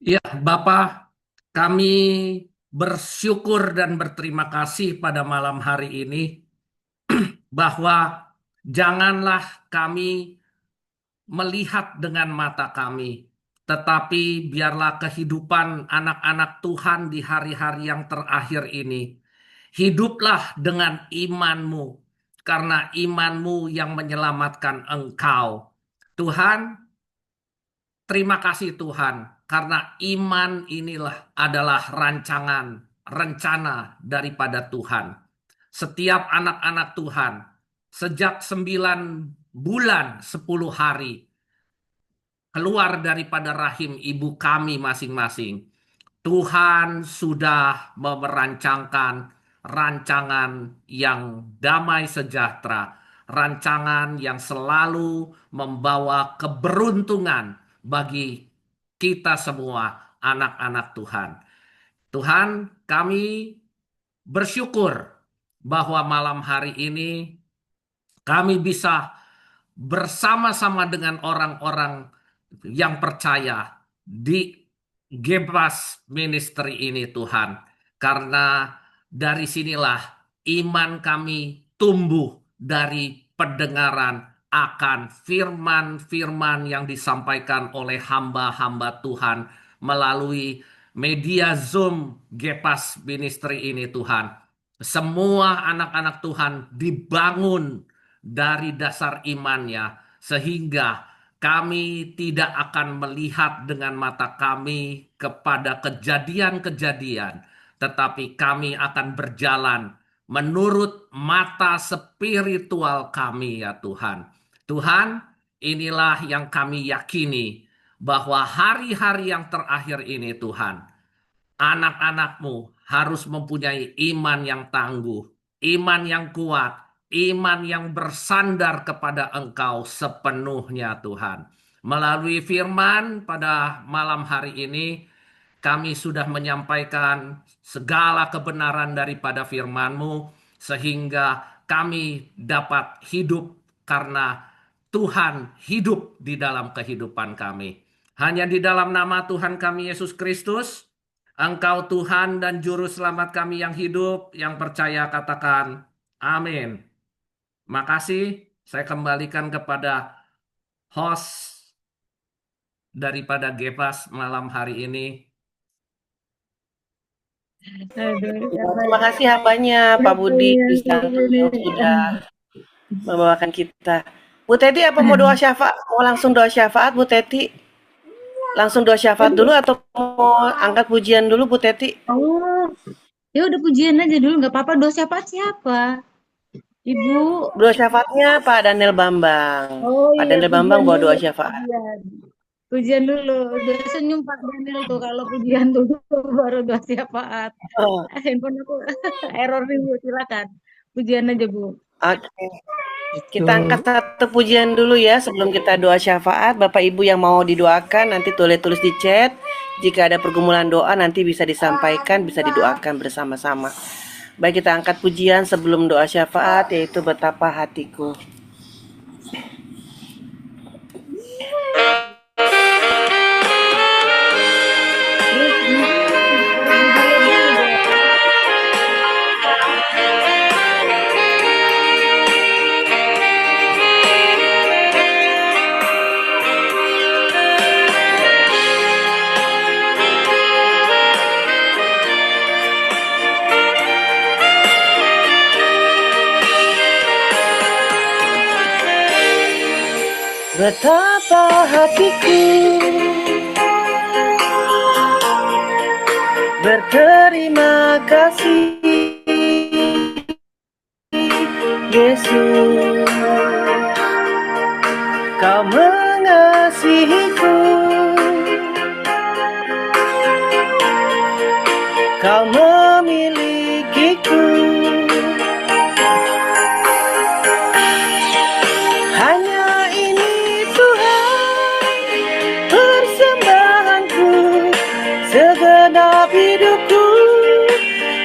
Ya, Bapak, kami bersyukur dan berterima kasih pada malam hari ini bahwa janganlah kami melihat dengan mata kami, tetapi biarlah kehidupan anak-anak Tuhan di hari-hari yang terakhir ini, hiduplah dengan imanmu, karena imanmu yang menyelamatkan engkau. Tuhan, terima kasih Tuhan, karena iman inilah adalah rencana daripada Tuhan. Setiap anak-anak Tuhan, sejak 9 bulan 10 hari, keluar daripada rahim ibu kami masing-masing, Tuhan sudah merancangkan rancangan yang damai sejahtera, rancangan yang selalu membawa keberuntungan bagi kita semua, anak-anak Tuhan. Tuhan, kami bersyukur bahwa malam hari ini kami bisa bersama-sama dengan orang-orang yang percaya di Gebas Ministry ini, Tuhan. Karena dari sinilah iman kami tumbuh dari pendengaran akan firman-firman yang disampaikan oleh hamba-hamba Tuhan melalui media Zoom Gepas Ministry ini, Tuhan. Semua anak-anak Tuhan dibangun dari dasar imannya, sehingga kami tidak akan melihat dengan mata kami kepada kejadian-kejadian, tetapi kami akan berjalan menurut mata spiritual kami, ya Tuhan. Tuhan, inilah yang kami yakini, bahwa hari-hari yang terakhir ini, Tuhan, anak-anakmu harus mempunyai iman yang tangguh, iman yang kuat, iman yang bersandar kepada Engkau sepenuhnya, Tuhan. Melalui firman pada malam hari ini, kami sudah menyampaikan segala kebenaran daripada firman-Mu, sehingga kami dapat hidup karena Tuhan hidup di dalam kehidupan kami. Hanya di dalam nama Tuhan kami Yesus Kristus, Engkau Tuhan dan Juru Selamat kami yang hidup, yang percaya katakan amin. Makasih, saya kembalikan kepada host daripada Gepas malam hari ini. Aduh, Terima kasih hambanya Pak Budi Kristianto yang sudah membawakan kita. Bu Teti apa mau doa syafaat? Mau langsung doa syafaat Bu Teti? Langsung doa syafaat dulu atau mau angkat pujian dulu Bu Teti? Oh, ya udah pujian aja dulu, nggak apa-apa. Doa siapa? Ibu. Doa syafaatnya Pak Daniel Bambang. Oh Pak iya, Daniel Bambang pujian bawa dulu. doa syafaat. Pujian dulu. Udah senyum Pak Daniel tuh kalau pujian dulu baru doa syafaat. Oh, Handphone aku error nih Bu, silakan. Pujian aja Bu. oke. Kita angkat satu pujian dulu ya sebelum kita doa syafaat. Bapak Ibu yang mau didoakan nanti tulis di chat. Jika ada pergumulan doa nanti bisa disampaikan, bisa didoakan bersama-sama. Baik, kita angkat pujian sebelum doa syafaat, yaitu betapa hatiku. Betapa hatiku berterima kasih Yesus, Kau mengasihiku, Kau memilikiku. Hanya ini Tuhan persembahanku, segenap hidupku,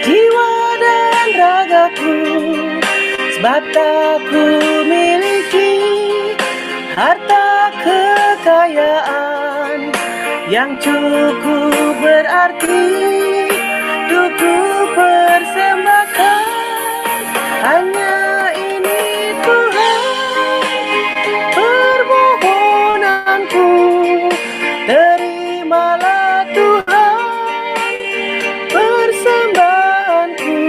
jiwa dan ragaku. Sebab tak ku miliki harta kekayaan yang cukup berarti untuk ku persembahkan. Hanya ini Tuhan permohonanku, terimalah Tuhan persembahanku.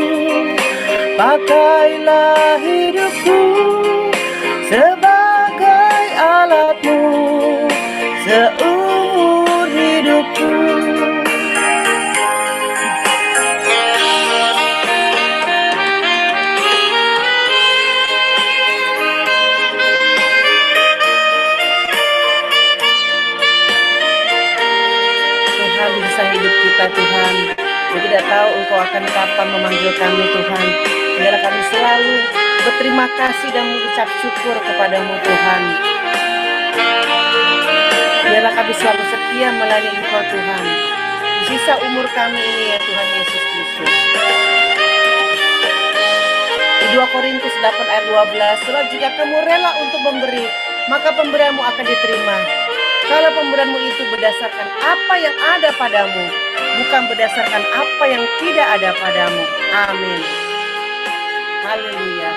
Pakailah hidupku sebagai alat-Mu seumur hidupku. Tuhan, di sisa hidup kita Tuhan, kita tidak tahu Engkau akan kapan memanggil kami Tuhan. Biarlah kami selalu berterima kasih dan mengucap syukur kepadamu Tuhan. Biarlah kami selalu setia melayani Engkau Tuhan di sisa umur kami ini ya Tuhan Yesus Kristus. Di 2 Korintus 8 ayat 12, sebab jika kamu rela untuk memberi, maka pemberianmu akan diterima. Kalau pemberianmu itu berdasarkan apa yang ada padamu, bukan berdasarkan apa yang tidak ada padamu. Amin. Haleluya.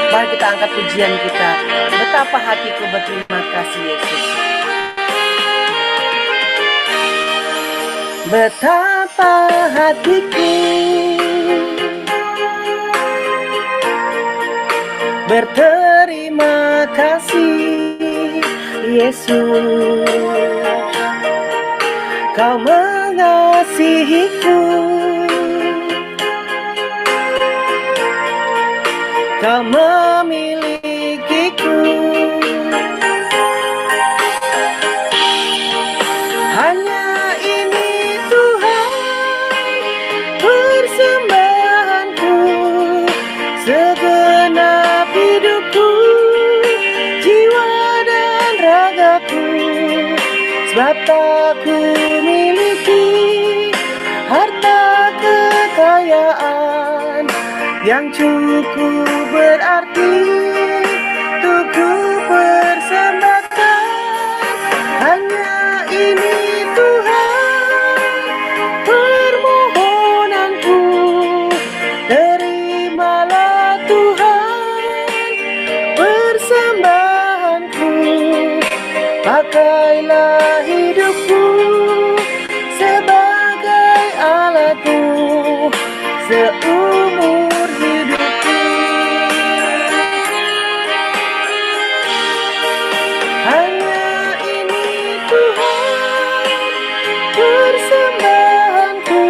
Mari kita angkat pujian kita. Betapa hatiku berterima kasih Yesus. Betapa hatiku berterima kasih Yesus, Kau mengasihiku, Kau memilikiku. Hanya ini Tuhan persembahanku, segenap hidupku, jiwa dan ragaku. Sebab tak ku yang cukup berarti untuk ku persembahkan. Hanya ini Tuhan permohonanku, terimalah Tuhan persembahanku. Pakailah hidupku sebagai alatmu seumur hidupku. Hanya ini Tuhan persembahanku,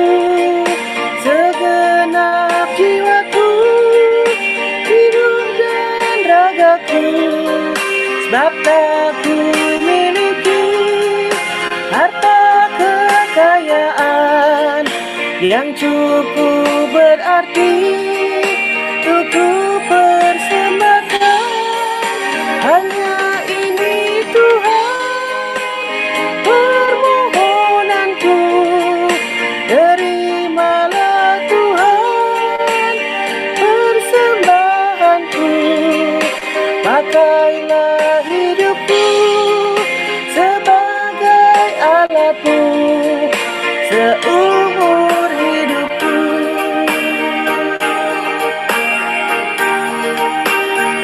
segenap jiwaku, hidup dan ragaku. Sebab tak ku miliki harta kekayaan yang cukup berarti untuk ku persembahkan. Hanya ini Tuhan permohonanku, terimalah Tuhan persembahanku. Pakailah hidupku sebagai alatmu seumur hidupku.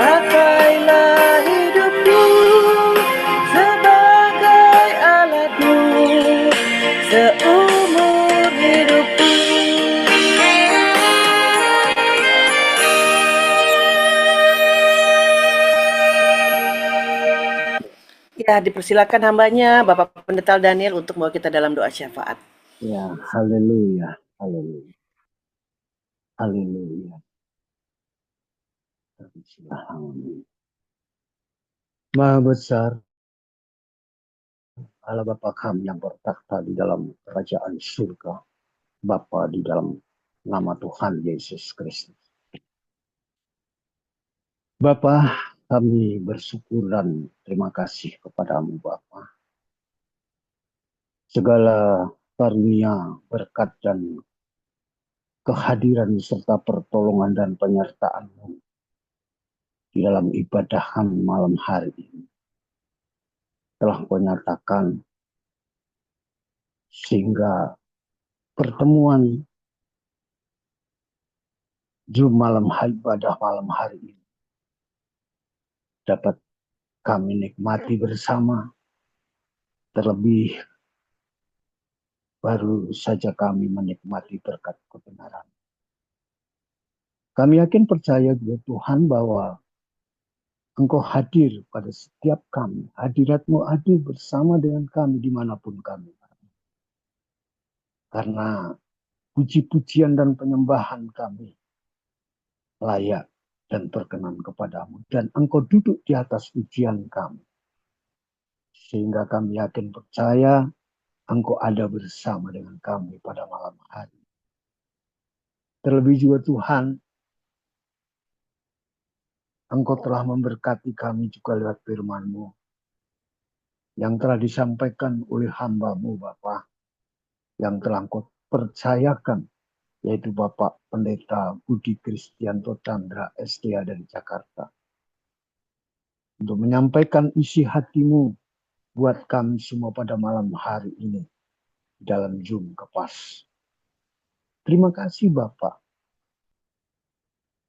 Pakailah hidupku sebagai alatmu seumur hidupku. Ya, dipersilakan hambanya Bapak Pendeta Daniel untuk membawa kita dalam doa syafaat. Ya, haleluya, haleluya, haleluya. Amin. Maha besar Allah Bapa kami yang bertakhta di dalam kerajaan surga, Bapa di dalam nama Tuhan Yesus Kristus. Bapa, kami bersyukur dan terima kasih kepadamu Bapa. Segala karunia, berkat dan kehadiran serta pertolongan dan penyertaan-Mu di dalam ibadah kami malam hari ini telah Kau nyatakan sehingga pertemuan Zoom ibadah malam hari ini dapat kami nikmati bersama. Terlebih baru saja kami menikmati berkat kebenaran. Kami yakin percaya juga Tuhan bahwa Engkau hadir pada setiap kami. Hadirat-Mu hadir bersama dengan kami dimanapun kami. Karena puji-pujian dan penyembahan kami layak dan berkenan kepadamu. Dan Engkau duduk di atas pujian kami. Sehingga kami yakin percaya Engkau ada bersama dengan kami pada malam hari. Terlebih juga Tuhan, Engkau telah memberkati kami juga lewat firman-Mu yang telah disampaikan oleh hamba-Mu Bapa, yang telah Engkau percayakan, yaitu Bapak Pendeta Budi Kristianto Chandra SDA dari Jakarta, untuk menyampaikan isi hati-Mu buat kami semua pada malam hari ini dalam Zoom Kepas. Terima kasih Bapak.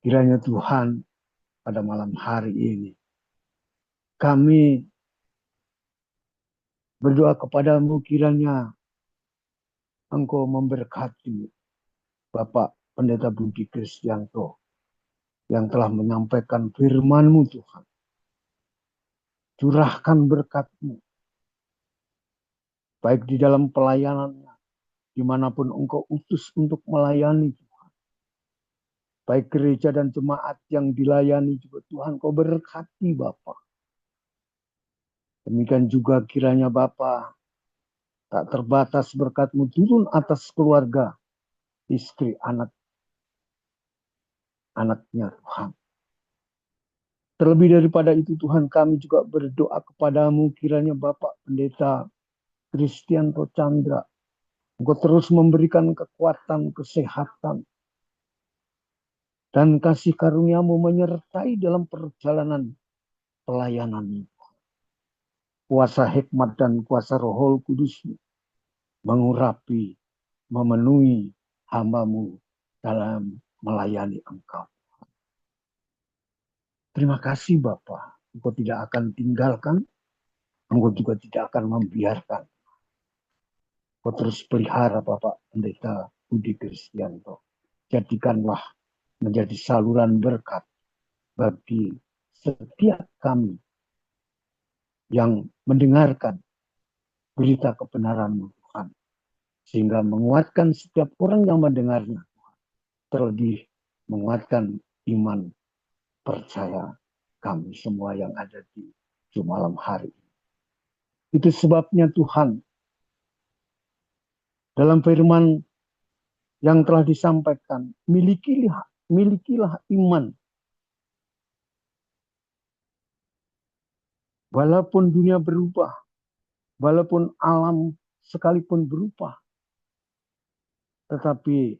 Kiranya Tuhan pada malam hari ini kami berdoa kepadamu, kiranya Engkau memberkati Bapak Pendeta Budi Kristianto yang telah menyampaikan firman-Mu Tuhan. Curahkan berkat-Mu baik di dalam pelayanannya, dimanapun Engkau utus untuk melayani Tuhan. Baik gereja dan jemaat yang dilayani juga Tuhan Kau berkati Bapa. Demikian juga kiranya Bapa, tak terbatas berkat-Mu turun atas keluarga, istri, anaknya Tuhan. Terlebih daripada itu Tuhan, kami juga berdoa kepadamu, kiranya Bapak Pendeta Kristianto Chandra, Engkau terus memberikan kekuatan, kesehatan, Dan kasih karunia-Mu menyertai dalam perjalanan pelayanan. Kuasa hikmat dan kuasa Roh Kudus mengurapi, memenuhi hamba-Mu dalam melayani Engkau. Terima kasih Bapa, Engkau tidak akan tinggalkan, Engkau juga tidak akan membiarkan. Engkau terus pelihara Bapak Pendeta Budi Kristianto. Jadikanlah menjadi saluran berkat bagi setiap kami yang mendengarkan berita kebenaran-Mu Tuhan. Sehingga menguatkan setiap orang yang mendengarnya. Terlebih menguatkan iman percaya kami semua yang ada di malam hari ini. Itu sebabnya Tuhan dalam firman yang telah disampaikan, milikilah iman. Walaupun dunia berubah, walaupun alam sekalipun berubah, tetapi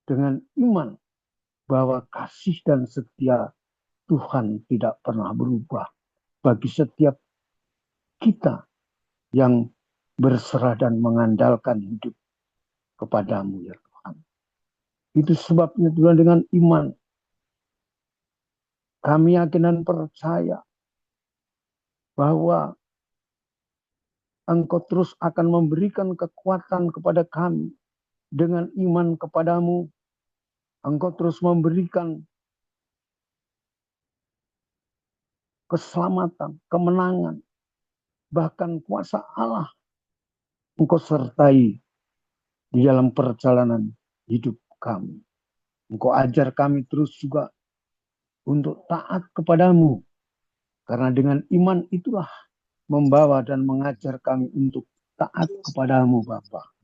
dengan iman bahwa kasih dan setia Tuhan tidak pernah berubah bagi setiap kita yang berserah dan mengandalkan hidup kepada-Mu ya Tuhan. Itu sebabnya Tuhan dengan iman kami yakin dan percaya bahwa Engkau terus akan memberikan kekuatan kepada kami. Dengan iman kepada-Mu, Engkau terus memberikan keselamatan, kemenangan, bahkan kuasa Allah. Engkau sertai di dalam perjalanan hidup kami. Engkau ajar kami terus juga untuk taat kepada-Mu. Karena dengan iman itulah membawa dan mengajar kami untuk taat kepada-Mu Bapa.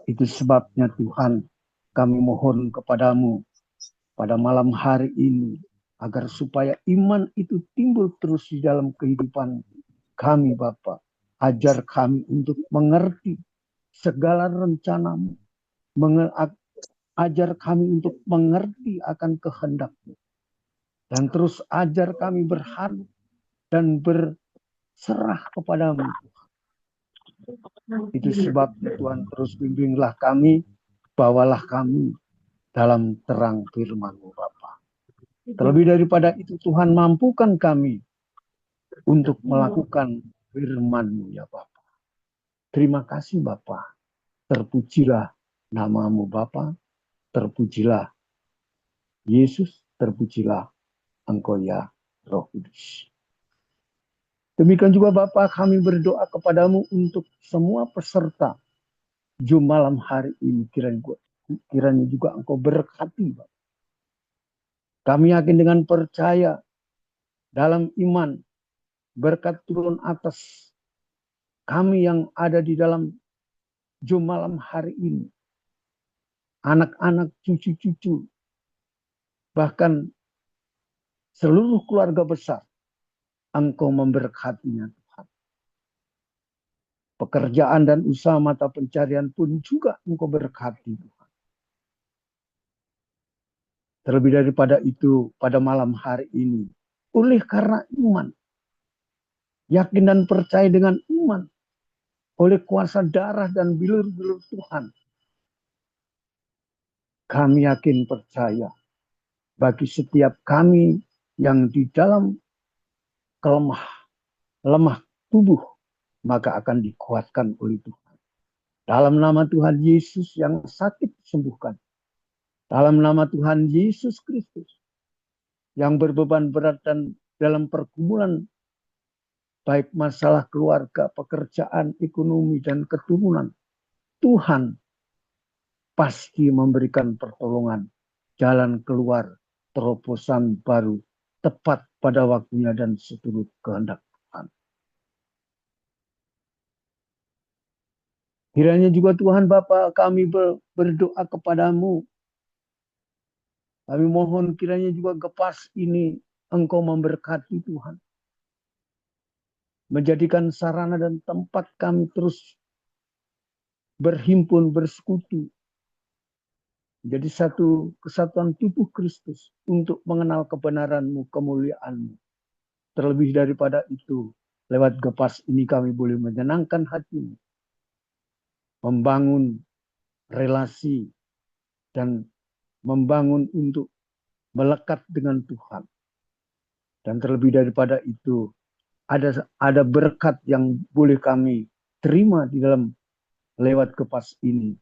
Itu sebabnya Tuhan kami mohon kepada-Mu pada malam hari ini agar supaya iman itu timbul terus di dalam kehidupan kami Bapa. Ajar kami untuk mengerti segala rencana-Mu. Ajar kami untuk mengerti akan kehendak-Mu. Dan terus ajar kami berharap dan berserah kepada-Mu. Itu sebabnya Tuhan terus bimbinglah kami, bawalah kami dalam terang firman-Mu Bapa. Terlebih daripada itu Tuhan mampukan kami untuk melakukan firman-Mu ya Bapa. Terima kasih Bapa. Terpujilah nama-Mu Bapa. Terpujilah Yesus. Terpujilah Engkau ya Roh Kudus. Demikian juga Bapa kami berdoa kepada-Mu untuk semua peserta Jum malam hari ini. Kiranya juga Engkau berkati Bapa. Kami yakin dengan percaya dalam iman berkat turun atas kami yang ada di dalam Jum malam hari ini. Anak-anak, cucu-cucu, bahkan seluruh keluarga besar. Engkau memberkatinya Tuhan. Pekerjaan dan usaha mata pencarian pun juga Engkau berkati Tuhan. Terlebih daripada itu pada malam hari ini. Oleh karena iman. Yakin dan percaya dengan iman. Oleh kuasa darah dan bilur-bilur Tuhan. Kami yakin percaya. Bagi setiap kami yang di dalam lemah tubuh. Maka akan dikuatkan oleh Tuhan. Dalam nama Tuhan Yesus yang sakit disembuhkan. Dalam nama Tuhan Yesus Kristus. Yang berbeban berat dan dalam pergumulan. Baik masalah keluarga, pekerjaan, ekonomi, dan keturunan. Tuhan pasti memberikan pertolongan. Jalan keluar, terobosan baru. Tepat pada waktunya dan seturut kehendak Tuhan. Kiranya juga Tuhan Bapa kami berdoa kepada-Mu. Kami mohon kiranya juga Gepas ini Engkau memberkati Tuhan. Menjadikan sarana dan tempat kami terus berhimpun, bersekutu. menjadi satu kesatuan tubuh Kristus untuk mengenal kebenaran-Mu, kemuliaan-Mu. Terlebih daripada itu, lewat Gepas ini kami boleh menyenangkan hati-Mu, membangun relasi, dan membangun untuk melekat dengan Tuhan. Dan terlebih daripada itu, ada berkat yang boleh kami terima di dalam lewat Gepas ini,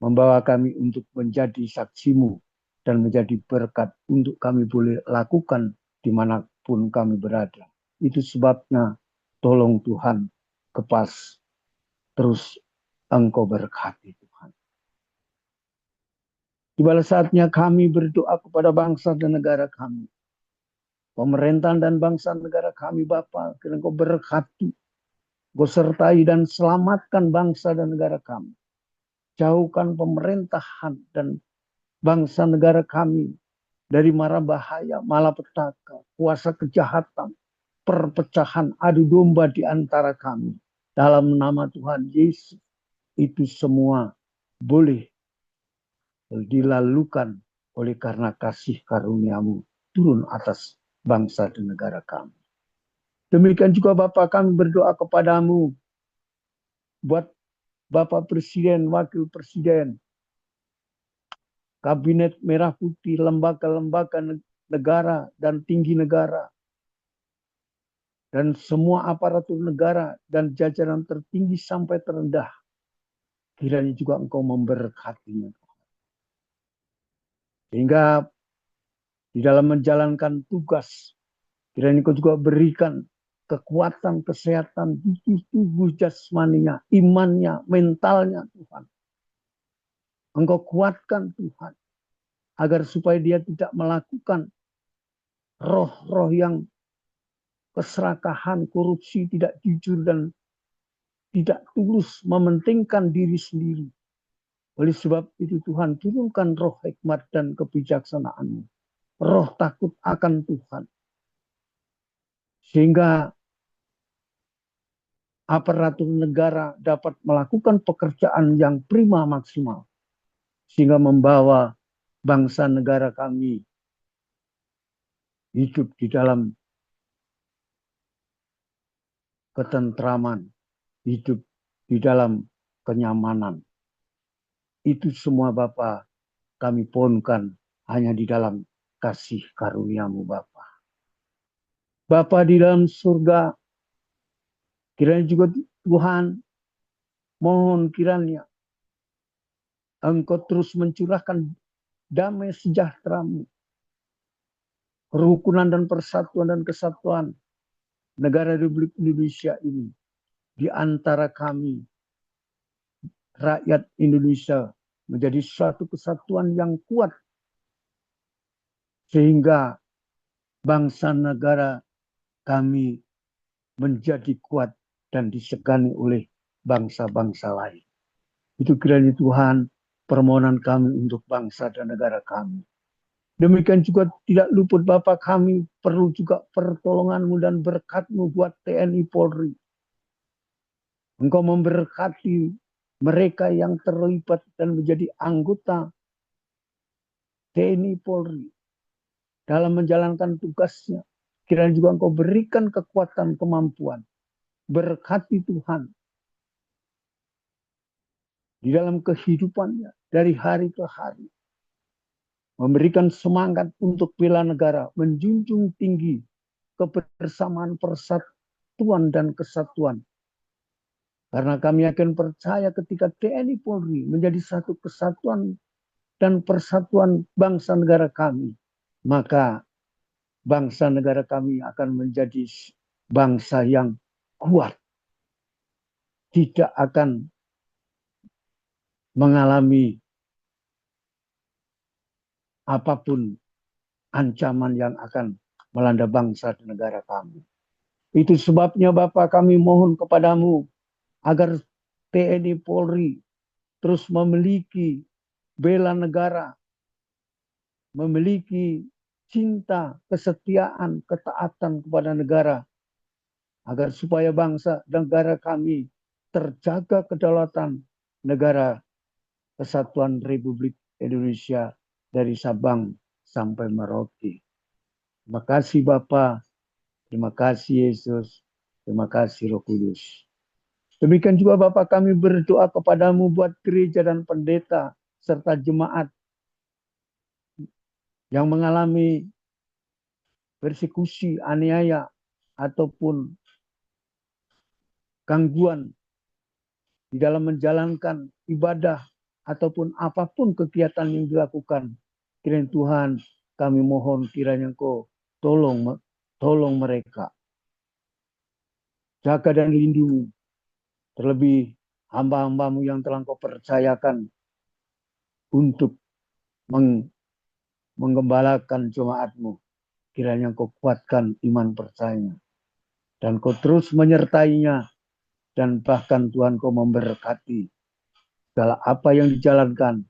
membawa kami untuk menjadi saksi-Mu dan menjadi berkat untuk kami boleh lakukan dimanapun kami berada. Itu sebabnya tolong Tuhan, Gepas terus Engkau berkati Tuhan. Tibalah saatnya kami berdoa kepada bangsa dan negara kami. Pemerintahan dan bangsa negara kami Bapa, kiranya Engkau berkati, Engkau sertai dan selamatkan bangsa dan negara kami. Jauhkan pemerintahan dan bangsa negara kami dari mara bahaya, malapetaka, kuasa kejahatan, perpecahan, adu domba di antara kami. Dalam nama Tuhan Yesus, itu semua boleh dilalukan oleh karena kasih karunia-Mu turun atas bangsa dan negara kami. Demikian juga Bapa, kami berdoa kepadamu buat Bapak Presiden, Wakil Presiden, Kabinet Merah Putih, lembaga-lembaga negara dan tinggi negara, dan semua aparatur negara dan jajaran tertinggi sampai terendah. Kiranya juga Engkau memberkatinya. Sehingga di dalam menjalankan tugas, kiranya Engkau juga berikan kekuatan, kesehatan di tubuh jasmaninya, imannya, mentalnya Tuhan. Engkau kuatkan Tuhan, agar supaya dia tidak melakukan roh-roh yang keserakahan, korupsi, tidak jujur, dan tidak tulus mementingkan diri sendiri. Oleh sebab itu Tuhan, turunkan roh hikmat dan kebijaksanaan-Mu, roh takut akan Tuhan, sehingga aparatur negara dapat melakukan pekerjaan yang prima maksimal, sehingga membawa bangsa negara kami hidup di dalam ketentraman, hidup di dalam kenyamanan. Itu semua Bapa kami pohonkan hanya di dalam kasih karunia-Mu Bapa. Bapa di dalam surga, kiranya juga Tuhan, mohon kiranya Engkau terus mencurahkan damai sejahtera-Mu, kerukunan dan persatuan dan kesatuan negara Republik Indonesia ini di antara kami, rakyat Indonesia, menjadi suatu kesatuan yang kuat, sehingga bangsa negara kami menjadi kuat dan disegani oleh bangsa-bangsa lain. Itu kiranya Tuhan permohonan kami untuk bangsa dan negara kami. Demikian juga tidak luput Bapa, kami perlu juga pertolongan-Mu dan berkat-Mu buat TNI Polri. Engkau memberkati mereka yang terlibat dan menjadi anggota TNI Polri dalam menjalankan tugasnya. Kiranya juga Engkau berikan kekuatan, kemampuan. Berkati Tuhan di dalam kehidupannya dari hari ke hari. Memberikan semangat untuk bela negara, menjunjung tinggi kebersamaan, persatuan, dan kesatuan. Karena kami akan percaya ketika TNI Polri menjadi satu kesatuan dan persatuan bangsa negara kami, maka bangsa negara kami akan menjadi bangsa yang kuat, tidak akan mengalami apapun ancaman yang akan melanda bangsa dan negara kami. Itu sebabnya Bapak, kami mohon kepadamu agar TNI Polri terus memiliki bela negara, memiliki cinta, kesetiaan, ketaatan kepada negara, agar supaya bangsa dan negara kami terjaga kedaulatan negara Kesatuan Republik Indonesia dari Sabang sampai Merauke. Terima kasih Bapa, terima kasih Yesus, terima kasih Roh Kudus. Demikian juga Bapa, kami berdoa kepadamu buat gereja dan pendeta serta jemaat yang mengalami persekusi, aniaya, ataupun gangguan di dalam menjalankan ibadah ataupun apapun kegiatan yang dilakukan. Kiranya Tuhan, kami mohon kiranya Engkau tolong mereka. Jaga dan lindungi. Terlebih hamba-hambamu yang telah Engkau percayakan untuk menggembalakan jemaatmu. Kiranya Engkau kuatkan iman percayanya. Dan Kau terus menyertainya. Dan bahkan Tuhan Kau memberkati segala apa yang dijalankan.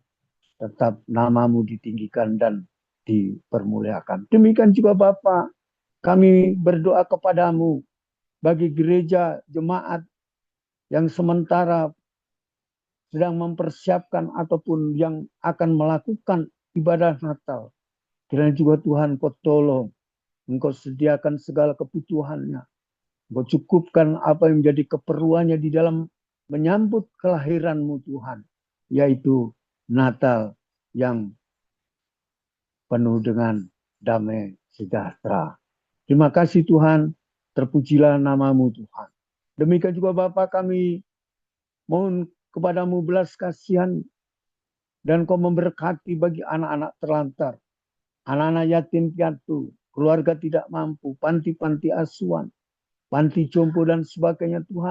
Tetap namamu ditinggikan dan dipermuliakan. Demikian juga Bapa, kami berdoa kepadamu bagi gereja, jemaat yang sementara sedang mempersiapkan ataupun yang akan melakukan ibadah Natal. Kiranya juga Tuhan Kau tolong, Engkau sediakan segala kebutuhannya. Engkau cukupkan apa yang menjadi keperluannya di dalam menyambut kelahiran-Mu Tuhan, yaitu Natal yang penuh dengan damai sejahtera. Terima kasih Tuhan, terpujilah namamu Tuhan. Demikian juga Bapa, kami mohon kepadamu belas kasihan dan Kau memberkati bagi anak-anak terlantar, anak-anak yatim piatu, keluarga tidak mampu, panti-panti asuhan, panti jompo dan sebagainya Tuhan.